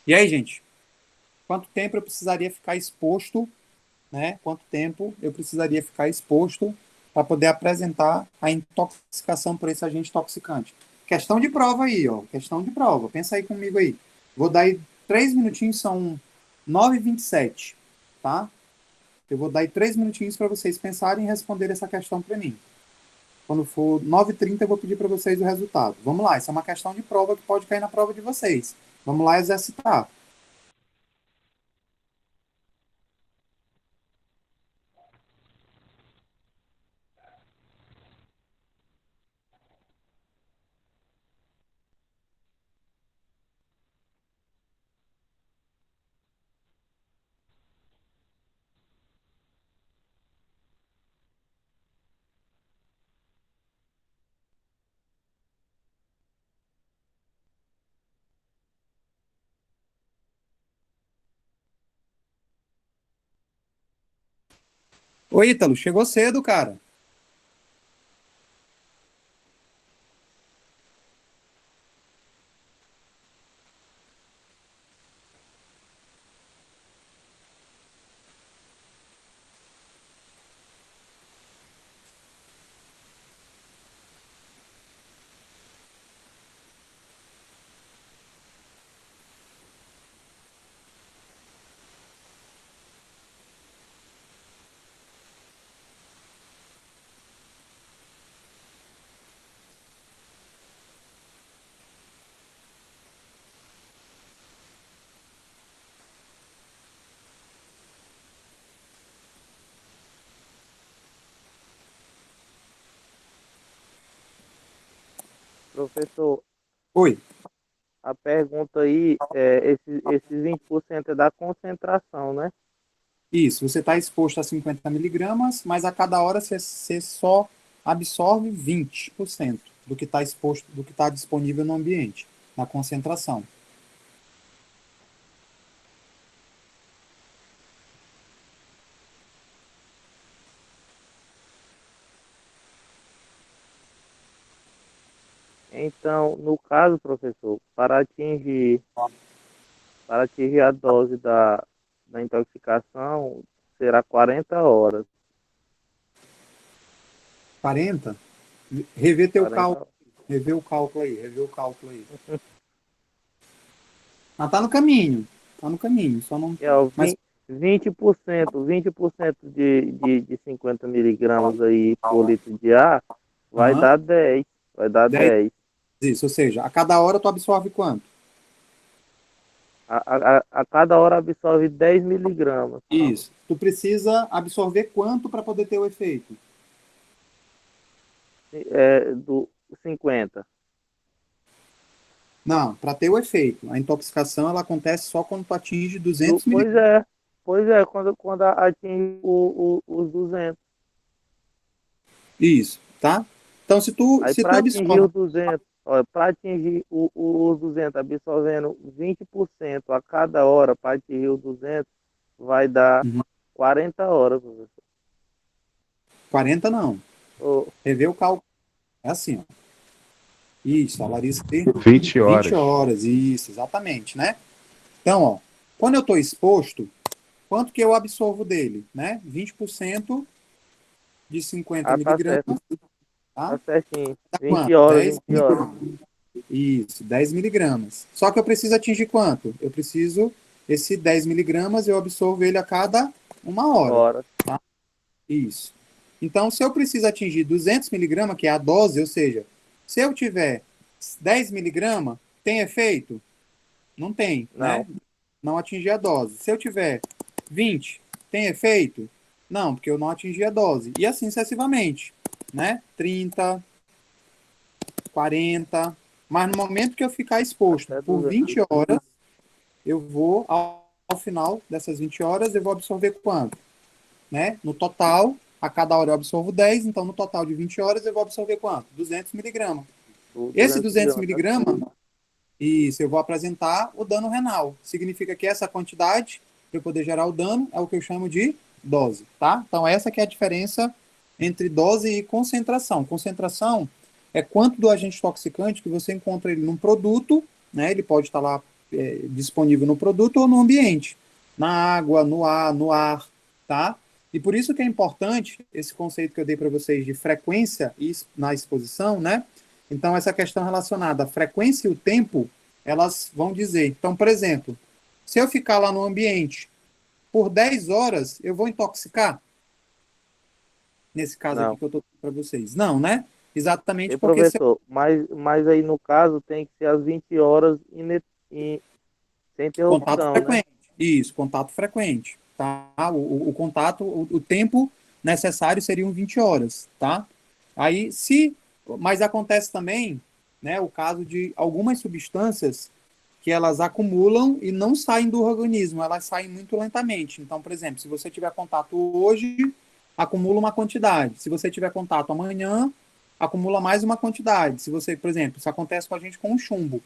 E aí, gente? Quanto tempo eu precisaria ficar exposto, né? Quanto tempo eu precisaria ficar exposto para poder apresentar a intoxicação por esse agente toxicante? Questão de prova aí, ó. Questão de prova. Pensa aí comigo aí. Vou dar aí 3 minutinhos, são 9h27, tá? Eu vou dar aí 3 minutinhos para vocês pensarem e responderem essa questão para mim. Quando for 9h30, eu vou pedir para vocês o resultado. Vamos lá, isso é uma questão de prova que pode cair na prova de vocês. Vamos lá exercitar. Oi, Ítalo, chegou cedo, cara. Professor, Oi. a pergunta aí, esses 20% é da concentração, né? Isso, você está exposto a 50 miligramas, mas a cada hora você só absorve 20% do que está exposto, do que está disponível no ambiente, na concentração. Então, no caso, professor, para atingir a dose da intoxicação, será 40 horas. 40? Rever teu 40 cálculo. Rever o cálculo aí. Mas tá no caminho. Só não. É, ó, Mas 20% de 50 miligramas aí por litro de ar vai Aham. dar 10. Vai dar 10. 10. Isso, ou seja, a cada hora tu absorve quanto? A cada hora absorve 10 miligramas. Isso. Tu precisa absorver quanto para poder ter o efeito? Do 50. Não, para ter o efeito. A intoxicação ela acontece só quando tu atinge 200 miligramas. Pois é, quando atinge os 200. Isso, tá? Então, Aí se tu para atingir os absorve 200, para atingir os 200, absorvendo 20% a cada hora, para atingir os 200, vai dar 40 horas, professor. 40, não. Ô, Rever o cálculo. É assim, ó. Isso, a Larissa tem 20 horas. 20 horas, isso, exatamente, né? Então, ó, quando eu estou exposto, quanto que eu absorvo dele, né? 20% de 50 tá miligramas, certo, tá? tá certinho. Dá 20 quanto? horas, 10 20 horas. miligramas. Isso, 10 miligramas. Só que eu preciso atingir quanto? Eu preciso, esse 10 miligramas, eu absorvo ele a cada 1 hora. Tá? Isso. Então, se eu preciso atingir 200 miligramas, que é a dose, ou seja, se eu tiver 10 miligramas, tem efeito? Não tem, né? Não atingi a dose. Se eu tiver 20, tem efeito? Não, porque eu não atingi a dose. E assim sucessivamente, né? 30, 40. Mas no momento que eu ficar exposto Até por 200. 20 horas, eu vou, ao final dessas 20 horas, eu vou absorver quanto? Né? No total, a cada hora eu absorvo 10, então no total de 20 horas eu vou absorver quanto? 200 miligramas. Esse 200 miligramas, isso, eu vou apresentar o dano renal. Significa que essa quantidade, para eu poder gerar o dano, é o que eu chamo de dose, tá? Então essa que é a diferença entre dose e concentração. Concentração é quanto do agente toxicante que você encontra ele num produto, né? Ele pode estar lá disponível no produto ou no ambiente, na água, no ar, tá? E por isso que é importante esse conceito que eu dei para vocês de frequência na exposição, né? Então, essa questão relacionada à frequência e o tempo, elas vão dizer. Então, por exemplo, se eu ficar lá no ambiente por 10 horas, eu vou intoxicar? Nesse caso Não. aqui que eu estou para vocês. Não, né? Exatamente E, porque... professor, mas aí no caso tem que ser às 20 horas sem interrupção, Contato frequente. né? Isso, contato frequente. Tá? O contato, o tempo necessário seriam 20 horas, tá? Aí, mas acontece também, né, o caso de algumas substâncias que elas acumulam e não saem do organismo, elas saem muito lentamente. Então, por exemplo, se você tiver contato hoje, acumula uma quantidade. Se você tiver contato amanhã, acumula mais uma quantidade. Se você, por exemplo, isso acontece com a gente com o chumbo.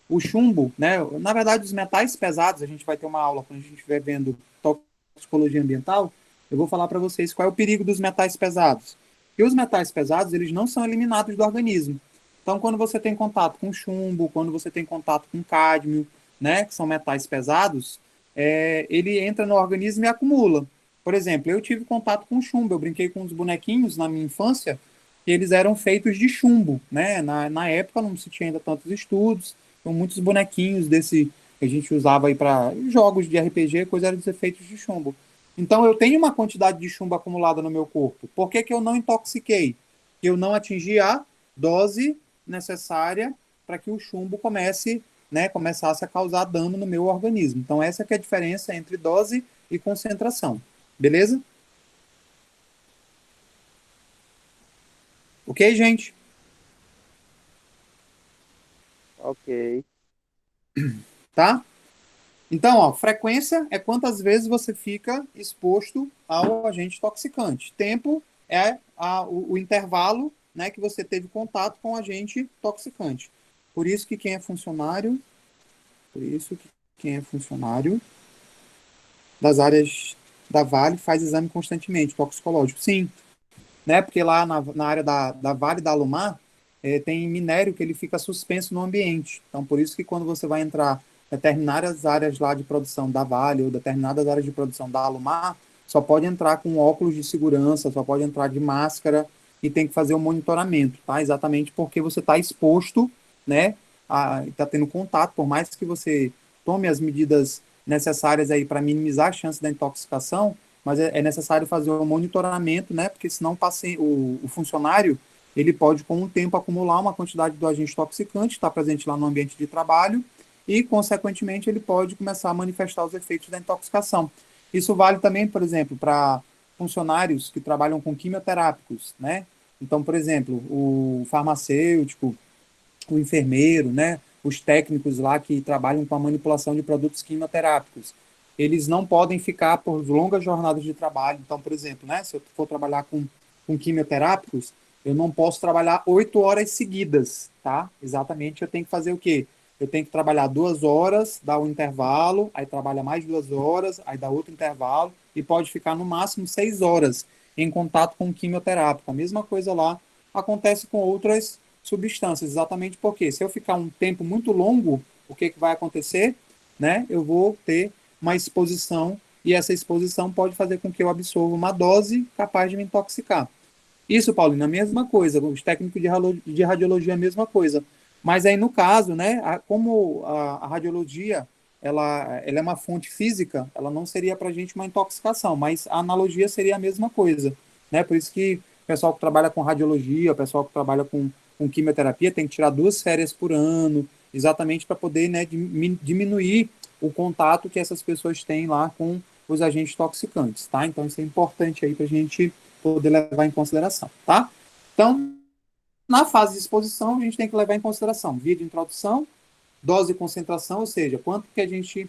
O chumbo, né, na verdade, os metais pesados, a gente vai ter uma aula quando a gente estiver vendo toxicologia ambiental, eu vou falar para vocês qual é o perigo dos metais pesados. E os metais pesados, eles não são eliminados do organismo. Então, quando você tem contato com chumbo, quando você tem contato com cádmio, né, que são metais pesados, ele entra no organismo e acumula. Por exemplo, eu tive contato com chumbo, eu brinquei com uns bonequinhos na minha infância, e eles eram feitos de chumbo, né? Na época não se tinha ainda tantos estudos, então muitos bonequinhos desse que a gente usava aí para jogos de RPG, coisa eram feitos de chumbo. Então eu tenho uma quantidade de chumbo acumulada no meu corpo. Por que eu não intoxiquei? Eu não atingi a dose necessária para que o chumbo começasse a causar dano no meu organismo. Então essa que é a diferença entre dose e concentração. Beleza? Ok, gente? Ok. Tá? Então, ó, frequência é quantas vezes você fica exposto ao agente toxicante. Tempo é o intervalo, né, que você teve contato com o agente toxicante. Por isso que quem é funcionário das áreas da Vale faz exame constantemente, toxicológico. Sim, né, porque lá na área da Vale da Alumar tem minério que ele fica suspenso no ambiente. Então, por isso que quando você vai entrar determinadas áreas lá de produção da Vale ou determinadas áreas de produção da Alumar, só pode entrar com óculos de segurança, só pode entrar de máscara e tem que fazer o monitoramento, tá? Exatamente porque você está exposto, né? Está tendo contato, por mais que você tome as medidas necessárias aí para minimizar a chance da intoxicação, mas é necessário fazer o monitoramento, né? Porque senão o funcionário ele pode, com o tempo, acumular uma quantidade do agente intoxicante, está presente lá no ambiente de trabalho, e, consequentemente, ele pode começar a manifestar os efeitos da intoxicação. Isso vale também, por exemplo, para funcionários que trabalham com quimioterápicos, né? Então, por exemplo, o farmacêutico, o enfermeiro, né? Os técnicos lá que trabalham com a manipulação de produtos quimioterápicos, eles não podem ficar por longas jornadas de trabalho. Então, por exemplo, né? Se eu for trabalhar com quimioterápicos, eu não posso trabalhar 8 horas seguidas, tá? Exatamente, eu tenho que fazer o quê? Eu tenho que trabalhar 2 horas, dar um intervalo, aí trabalha mais 2 horas, aí dá outro intervalo, e pode ficar no máximo 6 horas em contato com o quimioterápico. A mesma coisa lá acontece com outras substâncias, exatamente porque se eu ficar um tempo muito longo, o que vai acontecer? Né? Eu vou ter uma exposição, e essa exposição pode fazer com que eu absorva uma dose capaz de me intoxicar. Isso, Paulina, a mesma coisa. Os técnicos de radiologia, a mesma coisa. Mas aí, no caso, né, como a radiologia ela é uma fonte física, ela não seria para a gente uma intoxicação, mas a analogia seria a mesma coisa. Né? Por isso que o pessoal que trabalha com radiologia, o pessoal que trabalha com quimioterapia, tem que tirar 2 férias por ano, exatamente para poder, né, diminuir o contato que essas pessoas têm lá com os agentes toxicantes. Tá? Então, isso é importante aí para a gente poder levar em consideração, tá? Então, na fase de exposição, a gente tem que levar em consideração via de introdução, dose e concentração, ou seja, quanto que a gente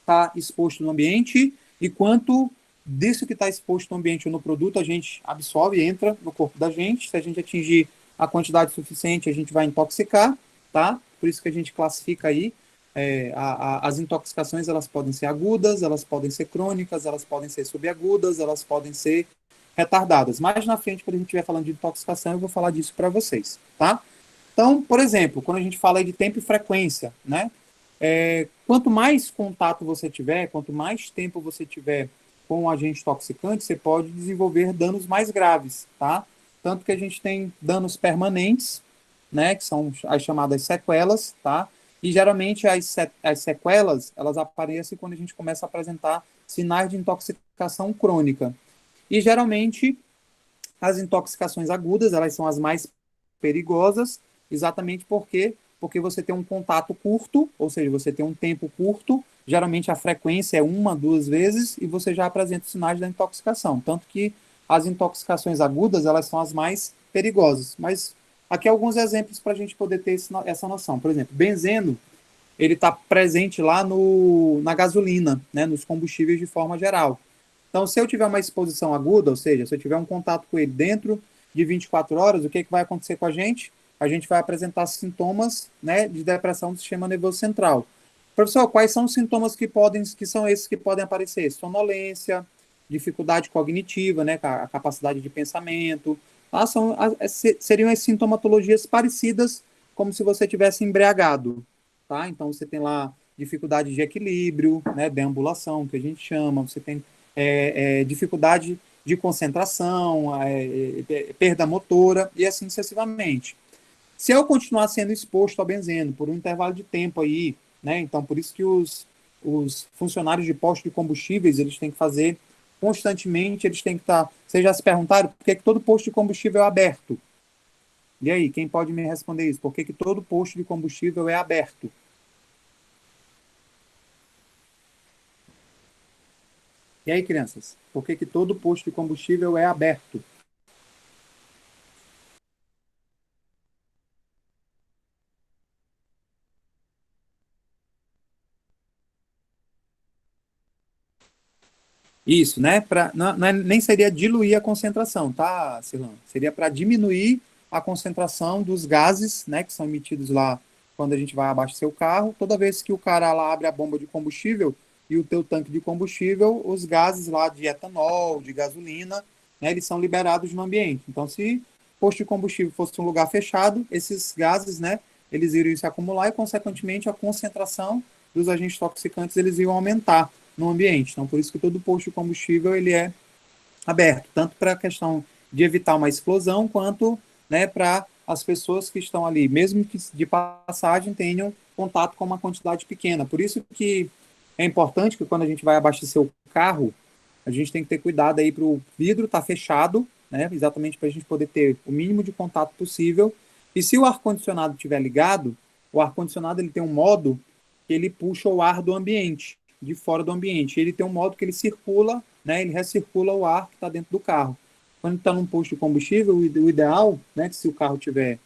está exposto no ambiente e quanto disso que está exposto no ambiente ou no produto a gente absorve e entra no corpo da gente. Se a gente atingir a quantidade suficiente, a gente vai intoxicar, tá? Por isso que a gente classifica aí as intoxicações, elas podem ser agudas, elas podem ser crônicas, elas podem ser subagudas, elas podem ser retardadas. Mais na frente, quando a gente estiver falando de intoxicação, eu vou falar disso para vocês, tá? Então, por exemplo, quando a gente fala aí de tempo e frequência, né? Quanto mais contato você tiver, quanto mais tempo você tiver com o agente intoxicante, você pode desenvolver danos mais graves, tá? Tanto que a gente tem danos permanentes, né? Que são as chamadas sequelas, tá? E geralmente as sequelas, elas aparecem quando a gente começa a apresentar sinais de intoxicação crônica. E, geralmente, as intoxicações agudas, elas são as mais perigosas, exatamente porque você tem um contato curto, ou seja, você tem um tempo curto, geralmente a frequência é 1, 2 vezes, e você já apresenta sinais da intoxicação. Tanto que as intoxicações agudas, elas são as mais perigosas. Mas aqui alguns exemplos para a gente poder ter essa noção. Por exemplo, benzeno, ele está presente lá na gasolina, né, nos combustíveis de forma geral. Então, se eu tiver uma exposição aguda, ou seja, se eu tiver um contato com ele dentro de 24 horas, o que vai acontecer com a gente? A gente vai apresentar sintomas, né, de depressão do sistema nervoso central. Professor, quais são os sintomas que são esses que podem aparecer? Sonolência, dificuldade cognitiva, né, a capacidade de pensamento. Tá? Seriam as sintomatologias parecidas como se você tivesse embriagado. Tá? Então, você tem lá dificuldade de equilíbrio, né, deambulação, que a gente chama, você tem dificuldade de concentração, perda motora e assim sucessivamente. Se eu continuar sendo exposto ao benzeno por um intervalo de tempo aí, né, então por isso que os funcionários de posto de combustíveis, eles têm que fazer constantemente, eles têm que estar... Vocês já se perguntaram por que todo posto de combustível é aberto? E aí, quem pode me responder isso? Por que todo posto de combustível é aberto? E aí, crianças, por que todo posto de combustível é aberto? Isso, né? Nem seria diluir a concentração, tá, Silão? Seria para diminuir a concentração dos gases, né, que são emitidos lá quando a gente vai abastecer o carro. Toda vez que o cara lá abre a bomba de combustível e o teu tanque de combustível, os gases lá de etanol, de gasolina, né, eles são liberados no ambiente. Então, se posto de combustível fosse um lugar fechado, esses gases, né, eles iriam se acumular e, consequentemente, a concentração dos agentes toxicantes eles iam aumentar. no ambiente. Então, por isso que todo posto de combustível ele é aberto, tanto para a questão de evitar uma explosão, quanto, né, para as pessoas que estão ali, mesmo que de passagem, tenham contato com uma quantidade pequena. Por isso que é importante que quando a gente vai abastecer o carro, a gente tem que ter cuidado aí para o vidro estar fechado, né, exatamente para a gente poder ter o mínimo de contato possível. E se o ar-condicionado estiver ligado, o ar-condicionado ele tem um modo que ele puxa o ar do ambiente, de fora do ambiente. Ele tem um modo que ele circula, né, ele recircula o ar que está dentro do carro. Quando está num posto de combustível, o ideal, né, que se o carro estiver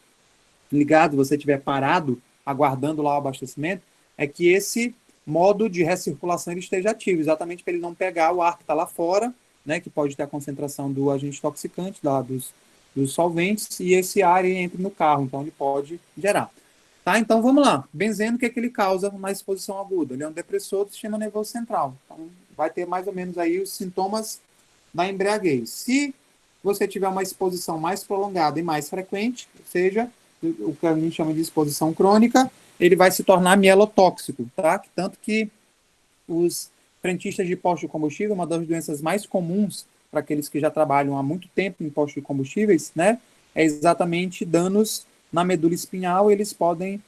ligado, você estiver parado, aguardando lá o abastecimento, é que esse modo de recirculação ele esteja ativo, exatamente para ele não pegar o ar que está lá fora, né, que pode ter a concentração do agente toxicante, dos solventes, e esse ar ele entra no carro, então ele pode gerar. Tá? Então vamos lá. Benzeno, o que, é que ele causa na exposição aguda? Ele é um depressor do sistema nervoso central. Então vai ter mais ou menos aí os sintomas da embriaguez. Se você tiver uma exposição mais prolongada e mais frequente, ou seja, o que a gente chama de exposição crônica, ele vai se tornar mielotóxico, tá? Tanto que os frentistas de posto de combustível, uma das doenças mais comuns para aqueles que já trabalham há muito tempo em postos de combustíveis, né, é exatamente danos na medula espinhal. Eles podem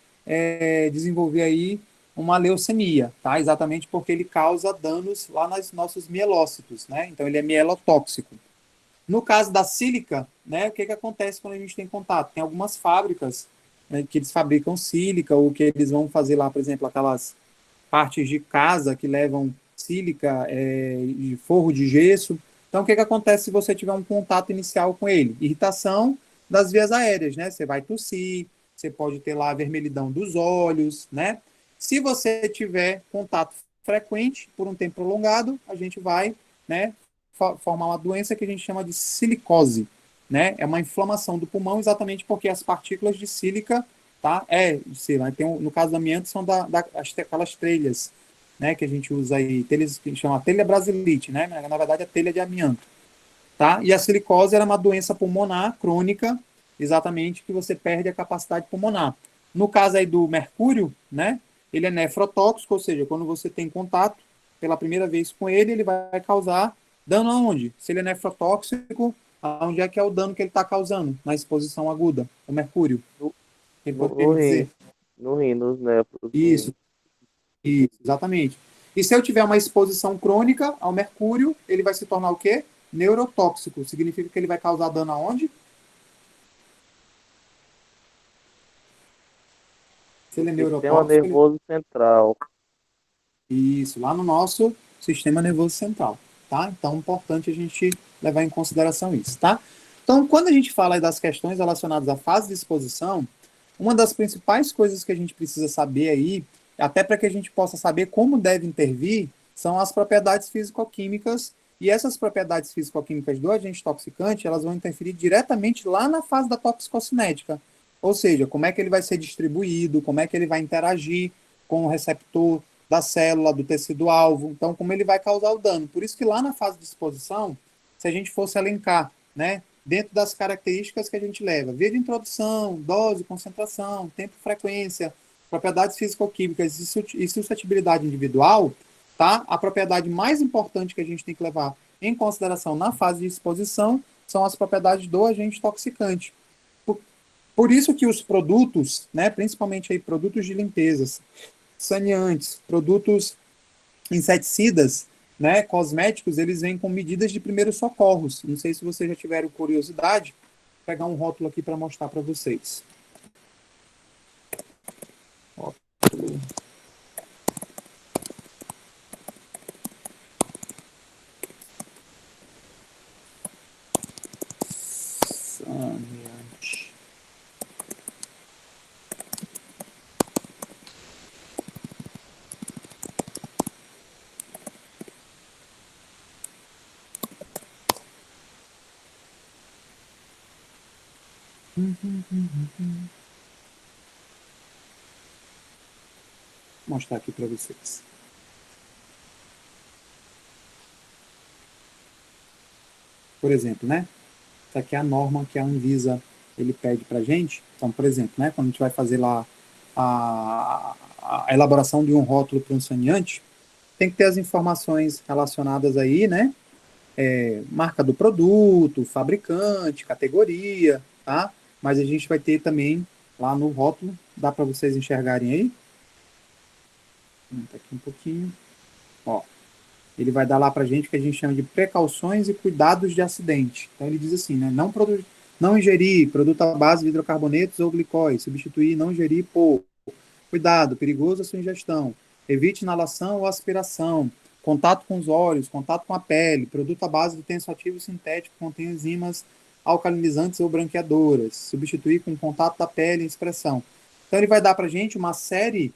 desenvolver aí uma leucemia, tá? Exatamente porque ele causa danos lá nos nossos mielócitos, né? Então ele é mielotóxico. No caso da sílica, né, o que acontece quando a gente tem contato? Tem algumas fábricas, né, que eles fabricam sílica, ou que eles vão fazer lá, por exemplo, aquelas partes de casa que levam sílica e forro de gesso. Então, o que acontece se você tiver um contato inicial com ele? Irritação das vias aéreas, né? Você vai tossir, você pode ter lá a vermelhidão dos olhos, né? Se você tiver contato frequente por um tempo prolongado, a gente vai, né, formar uma doença que a gente chama de silicose, né? É uma inflamação do pulmão, exatamente porque as partículas de sílica, tá? Sei lá, no caso do amianto, são aquelas telhas, né, que a gente usa aí, telhas que chama telha brasilite, né? Na verdade, é telha de amianto, tá? E a silicose era uma doença pulmonar crônica, exatamente, que você perde a capacidade pulmonar. No caso aí do mercúrio, né, ele é nefrotóxico, ou seja, quando você tem contato pela primeira vez com ele, ele vai causar dano aonde? Se ele é nefrotóxico, aonde é que é o dano que ele está causando? Na exposição aguda, o mercúrio. Quem poderia me dizer? No rim, nos néfros. Isso, exatamente. E se eu tiver uma exposição crônica ao mercúrio, ele vai se tornar o quê? Neurotóxico. Significa que ele vai causar dano aonde? Se ele é Sistema neurotóxico, nervoso central. Isso, lá no nosso sistema nervoso central, tá? Então, é importante a gente levar em consideração isso, tá? Então, quando a gente fala das questões relacionadas à fase de exposição, uma das principais coisas que a gente precisa saber aí, até para que a gente possa saber como deve intervir, são as propriedades físico-químicas, e essas propriedades físico-químicas do agente toxicante, elas vão interferir diretamente lá na fase da toxicocinética, ou seja, como é que ele vai ser distribuído, como é que ele vai interagir com o receptor da célula, do tecido-alvo, então como ele vai causar o dano. Por isso que lá na fase de exposição, se a gente fosse elencar, né, dentro das características que a gente leva, via de introdução, dose, concentração, tempo, frequência, propriedades físico-químicas e suscetibilidade individual, tá? A propriedade mais importante que a gente tem que levar em consideração na fase de exposição são as propriedades do agente toxicante. Por isso que os produtos, né, principalmente aí produtos de limpeza, saneantes, produtos inseticidas, né, cosméticos, eles vêm com medidas de primeiros socorros. Não sei se vocês já tiveram curiosidade, vou pegar um rótulo aqui para mostrar para vocês. Rótulo. Saneante. Vou mostrar aqui para vocês. Por exemplo, né? Essa aqui é a norma que a Anvisa ele pede para a gente. Então, por exemplo, né? Quando a gente vai fazer lá a elaboração de um rótulo para um saneante, tem que ter as informações relacionadas aí, né? Marca do produto, fabricante, categoria, tá? Mas a gente vai ter também lá no rótulo, dá para vocês enxergarem aí. Tá aqui um pouquinho. Ó, ele vai dar lá para a gente o que a gente chama de precauções e cuidados de acidente. Então ele diz assim, né? Não ingerir produto à base de hidrocarbonetos ou glicóis, substituir, não ingerir por. Cuidado, perigoso a sua ingestão. Evite inalação ou aspiração. Contato com os olhos, contato com a pele. Produto à base de tensoativo sintético que contém enzimas alcalinizantes ou branqueadoras. Substituir com contato da pele em expressão. Então ele vai dar para a gente uma série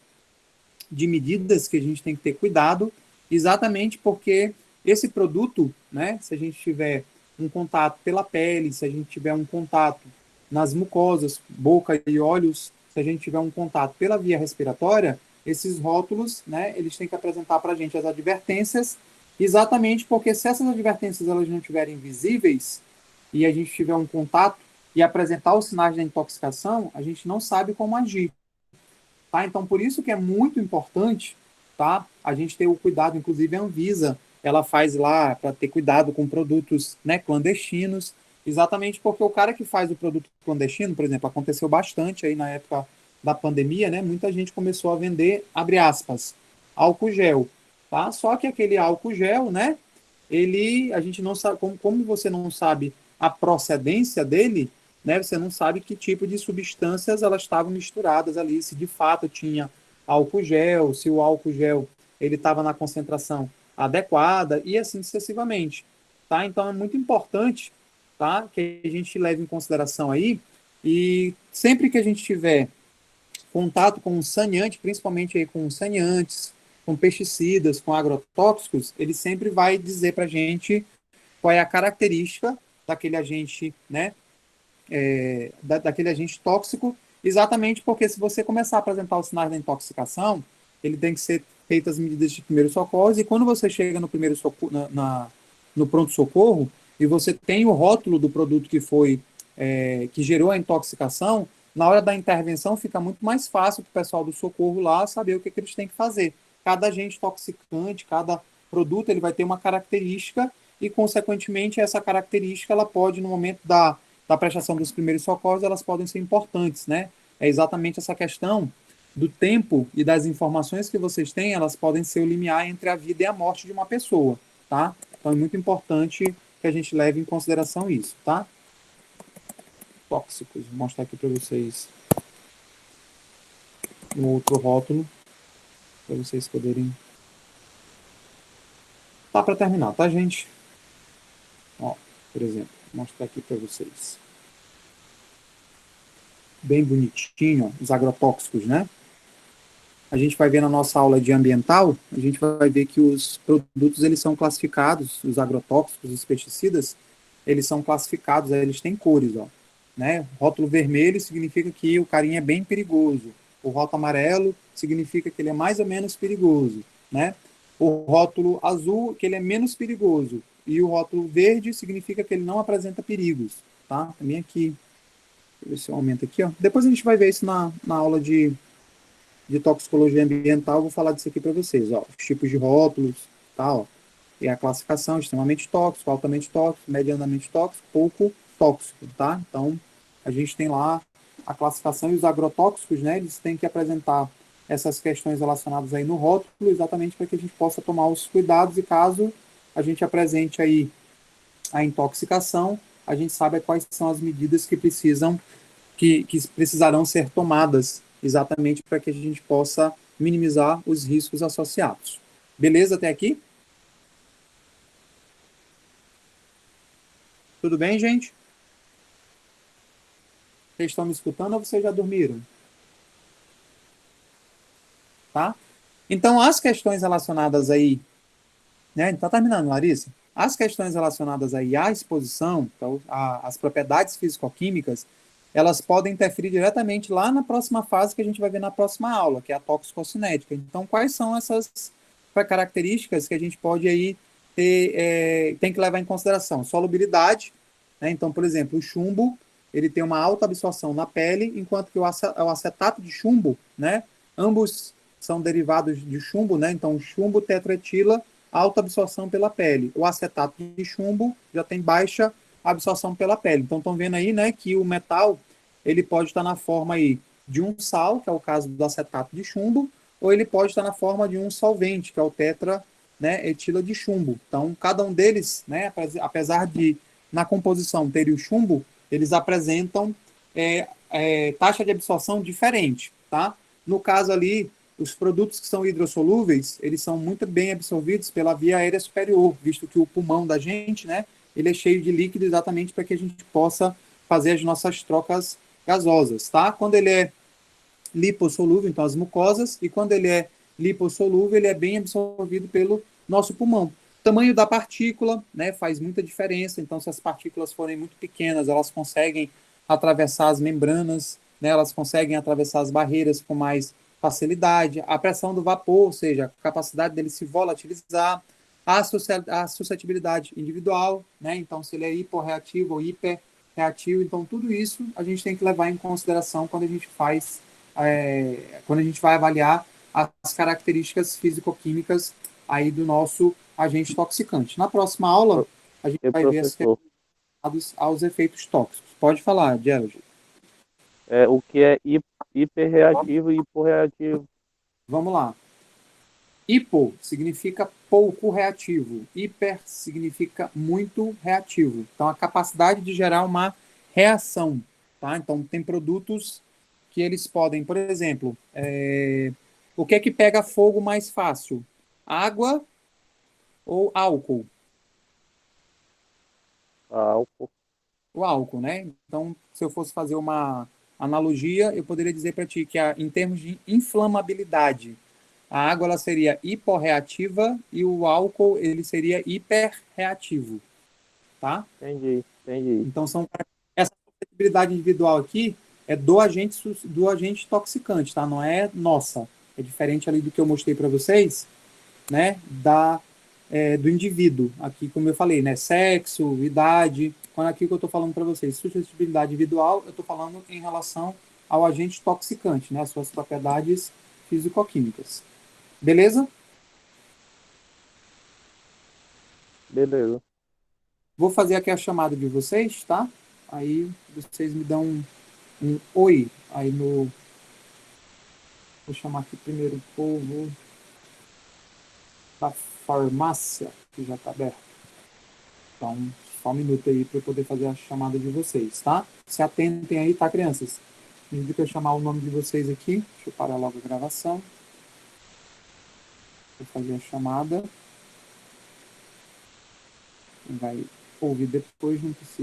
de medidas que a gente tem que ter cuidado, exatamente porque esse produto, né, se a gente tiver um contato pela pele, se a gente tiver um contato nas mucosas, boca e olhos, se a gente tiver um contato pela via respiratória, esses rótulos, né, eles têm que apresentar para a gente as advertências, exatamente porque se essas advertências elas não estiverem visíveis e a gente tiver um contato e apresentar os sinais da intoxicação, a gente não sabe como agir. Tá? Então, por isso que é muito importante, tá, a gente ter o cuidado, inclusive a Anvisa, ela faz lá para ter cuidado com produtos, né, clandestinos, exatamente porque o cara que faz o produto clandestino, por exemplo, aconteceu bastante aí na época da pandemia, né, muita gente começou a vender, abre aspas, álcool gel, tá? Só que aquele álcool gel, né, a gente não sabe, como você não sabe a procedência dele, né, você não sabe que tipo de substâncias elas estavam misturadas ali, se de fato tinha álcool gel, se o álcool gel ele estava na concentração adequada e assim sucessivamente, tá? Então é muito importante, tá, que a gente leve em consideração aí e sempre que a gente tiver contato com um saneante, principalmente aí com saneantes, com pesticidas, com agrotóxicos, ele sempre vai dizer para a gente qual é a característica daquele agente, né, daquele agente tóxico, exatamente porque se você começar a apresentar os sinais da intoxicação, ele tem que ser feitas medidas de primeiro socorro, e quando você chega no primeiro socorro, no pronto-socorro, e você tem o rótulo do produto que gerou a intoxicação, na hora da intervenção fica muito mais fácil para o pessoal do socorro lá saber o que eles têm que fazer. Cada agente toxicante, cada produto, ele vai ter uma característica e, consequentemente, essa característica, ela pode, no momento da prestação dos primeiros socorros, elas podem ser importantes, né? É exatamente essa questão do tempo e das informações que vocês têm, elas podem ser o limiar entre a vida e a morte de uma pessoa, tá? Então é muito importante que a gente leve em consideração isso, tá? Tóxicos, vou mostrar aqui para vocês um outro rótulo, para vocês poderem... Tá para terminar, tá, gente? Ó, por exemplo, vou mostrar aqui para vocês. Bem bonitinho, ó, os agrotóxicos, né? A gente vai ver na nossa aula de ambiental, a gente vai ver que os produtos, eles são classificados, os agrotóxicos, os pesticidas, eles são classificados, eles têm cores, ó, né? Rótulo vermelho significa que o carinha é bem perigoso. O rótulo amarelo significa que ele é mais ou menos perigoso, né? O rótulo azul, que ele é menos perigoso. E o rótulo verde significa que ele não apresenta perigos, tá? Também aqui, deixa eu ver se eu aumento aqui, ó. Depois a gente vai ver isso na aula de toxicologia ambiental, eu vou falar disso aqui para vocês, ó, os tipos de rótulos, tá, ó, e a classificação extremamente tóxico, altamente tóxico, medianamente tóxico, pouco tóxico, tá? Então, a gente tem lá a classificação e os agrotóxicos, né, eles têm que apresentar essas questões relacionadas aí no rótulo, exatamente para que a gente possa tomar os cuidados e caso a gente apresente aí a intoxicação, a gente sabe quais são as medidas que precisarão ser tomadas exatamente para que a gente possa minimizar os riscos associados. Beleza até aqui? Tudo bem, gente? Vocês estão me escutando ou vocês já dormiram? Tá? Então, as questões relacionadas aí, né? Tá terminando, Larissa? As questões relacionadas aí à exposição, então, as propriedades físico-químicas, elas podem interferir diretamente lá na próxima fase que a gente vai ver na próxima aula, que é a toxicocinética. Então, quais são essas características que a gente pode aí tem que levar em consideração? Solubilidade, né? Então, por exemplo, o chumbo, ele tem uma alta absorção na pele, enquanto que o acetato de chumbo, né? Ambos são derivados de chumbo, né? Então, chumbo tetraetila, alta absorção pela pele. O acetato de chumbo já tem baixa absorção pela pele. Então, estão vendo aí, né, que o metal ele pode estar na forma aí de um sal, que é o caso do acetato de chumbo, ou ele pode estar na forma de um solvente, que é o tetra, né, etila de chumbo. Então, cada um deles, né, apesar de na composição ter o chumbo, eles apresentam taxa de absorção diferente, tá? No caso ali, os produtos que são hidrossolúveis, eles são muito bem absorvidos pela via aérea superior, visto que o pulmão da gente, né, ele é cheio de líquido exatamente para que a gente possa fazer as nossas trocas gasosas, tá? Quando ele é lipossolúvel, então as mucosas, e quando ele é lipossolúvel, ele é bem absorvido pelo nosso pulmão. O tamanho da partícula, né, faz muita diferença, então se as partículas forem muito pequenas, elas conseguem atravessar as membranas, né, elas conseguem atravessar as barreiras com mais facilidade, a pressão do vapor, ou seja, a capacidade dele se volatilizar, a suscetibilidade individual, né, então se ele é hiporreativo ou hiperreativo, então tudo isso a gente tem que levar em consideração quando a gente faz quando a gente vai avaliar as características físico-químicas aí do nosso agente toxicante. Na próxima aula, a gente vai ver as relacionadas aos efeitos tóxicos. Pode falar, Gerald. O que é hiperreativo e hiporreativo? Vamos lá. Hipo significa pouco reativo. Hiper significa muito reativo. Então, a capacidade de gerar uma reação. Tá? Então, tem produtos que eles podem, por exemplo, o que é que pega fogo mais fácil? Água ou álcool? Álcool. O álcool, né? Então, se eu fosse fazer uma analogia, eu poderia dizer para ti que em termos de inflamabilidade, a água ela seria hiporreativa e o álcool ele seria hiperreativo, tá? Entendi. Então, essa suscetibilidade individual aqui é do agente toxicante, tá? Não é nossa. É diferente ali do que eu mostrei para vocês, né? Do indivíduo. Aqui, como eu falei, né? Sexo, idade. Quando aqui que eu estou falando para vocês, suscetibilidade individual, eu estou falando em relação ao agente toxicante, né? As suas propriedades físico-químicas. Beleza? Beleza. Vou fazer aqui a chamada de vocês, tá? Aí vocês me dão um oi aí no. Vou chamar aqui primeiro o povo da farmácia, que já está aberto. Então, só um minuto aí para eu poder fazer a chamada de vocês, tá? Se atentem aí, tá, crianças? Antes de eu chamar o nome de vocês aqui, deixa eu parar logo a gravação. Vou fazer a chamada. Quem vai ouvir depois não precisa.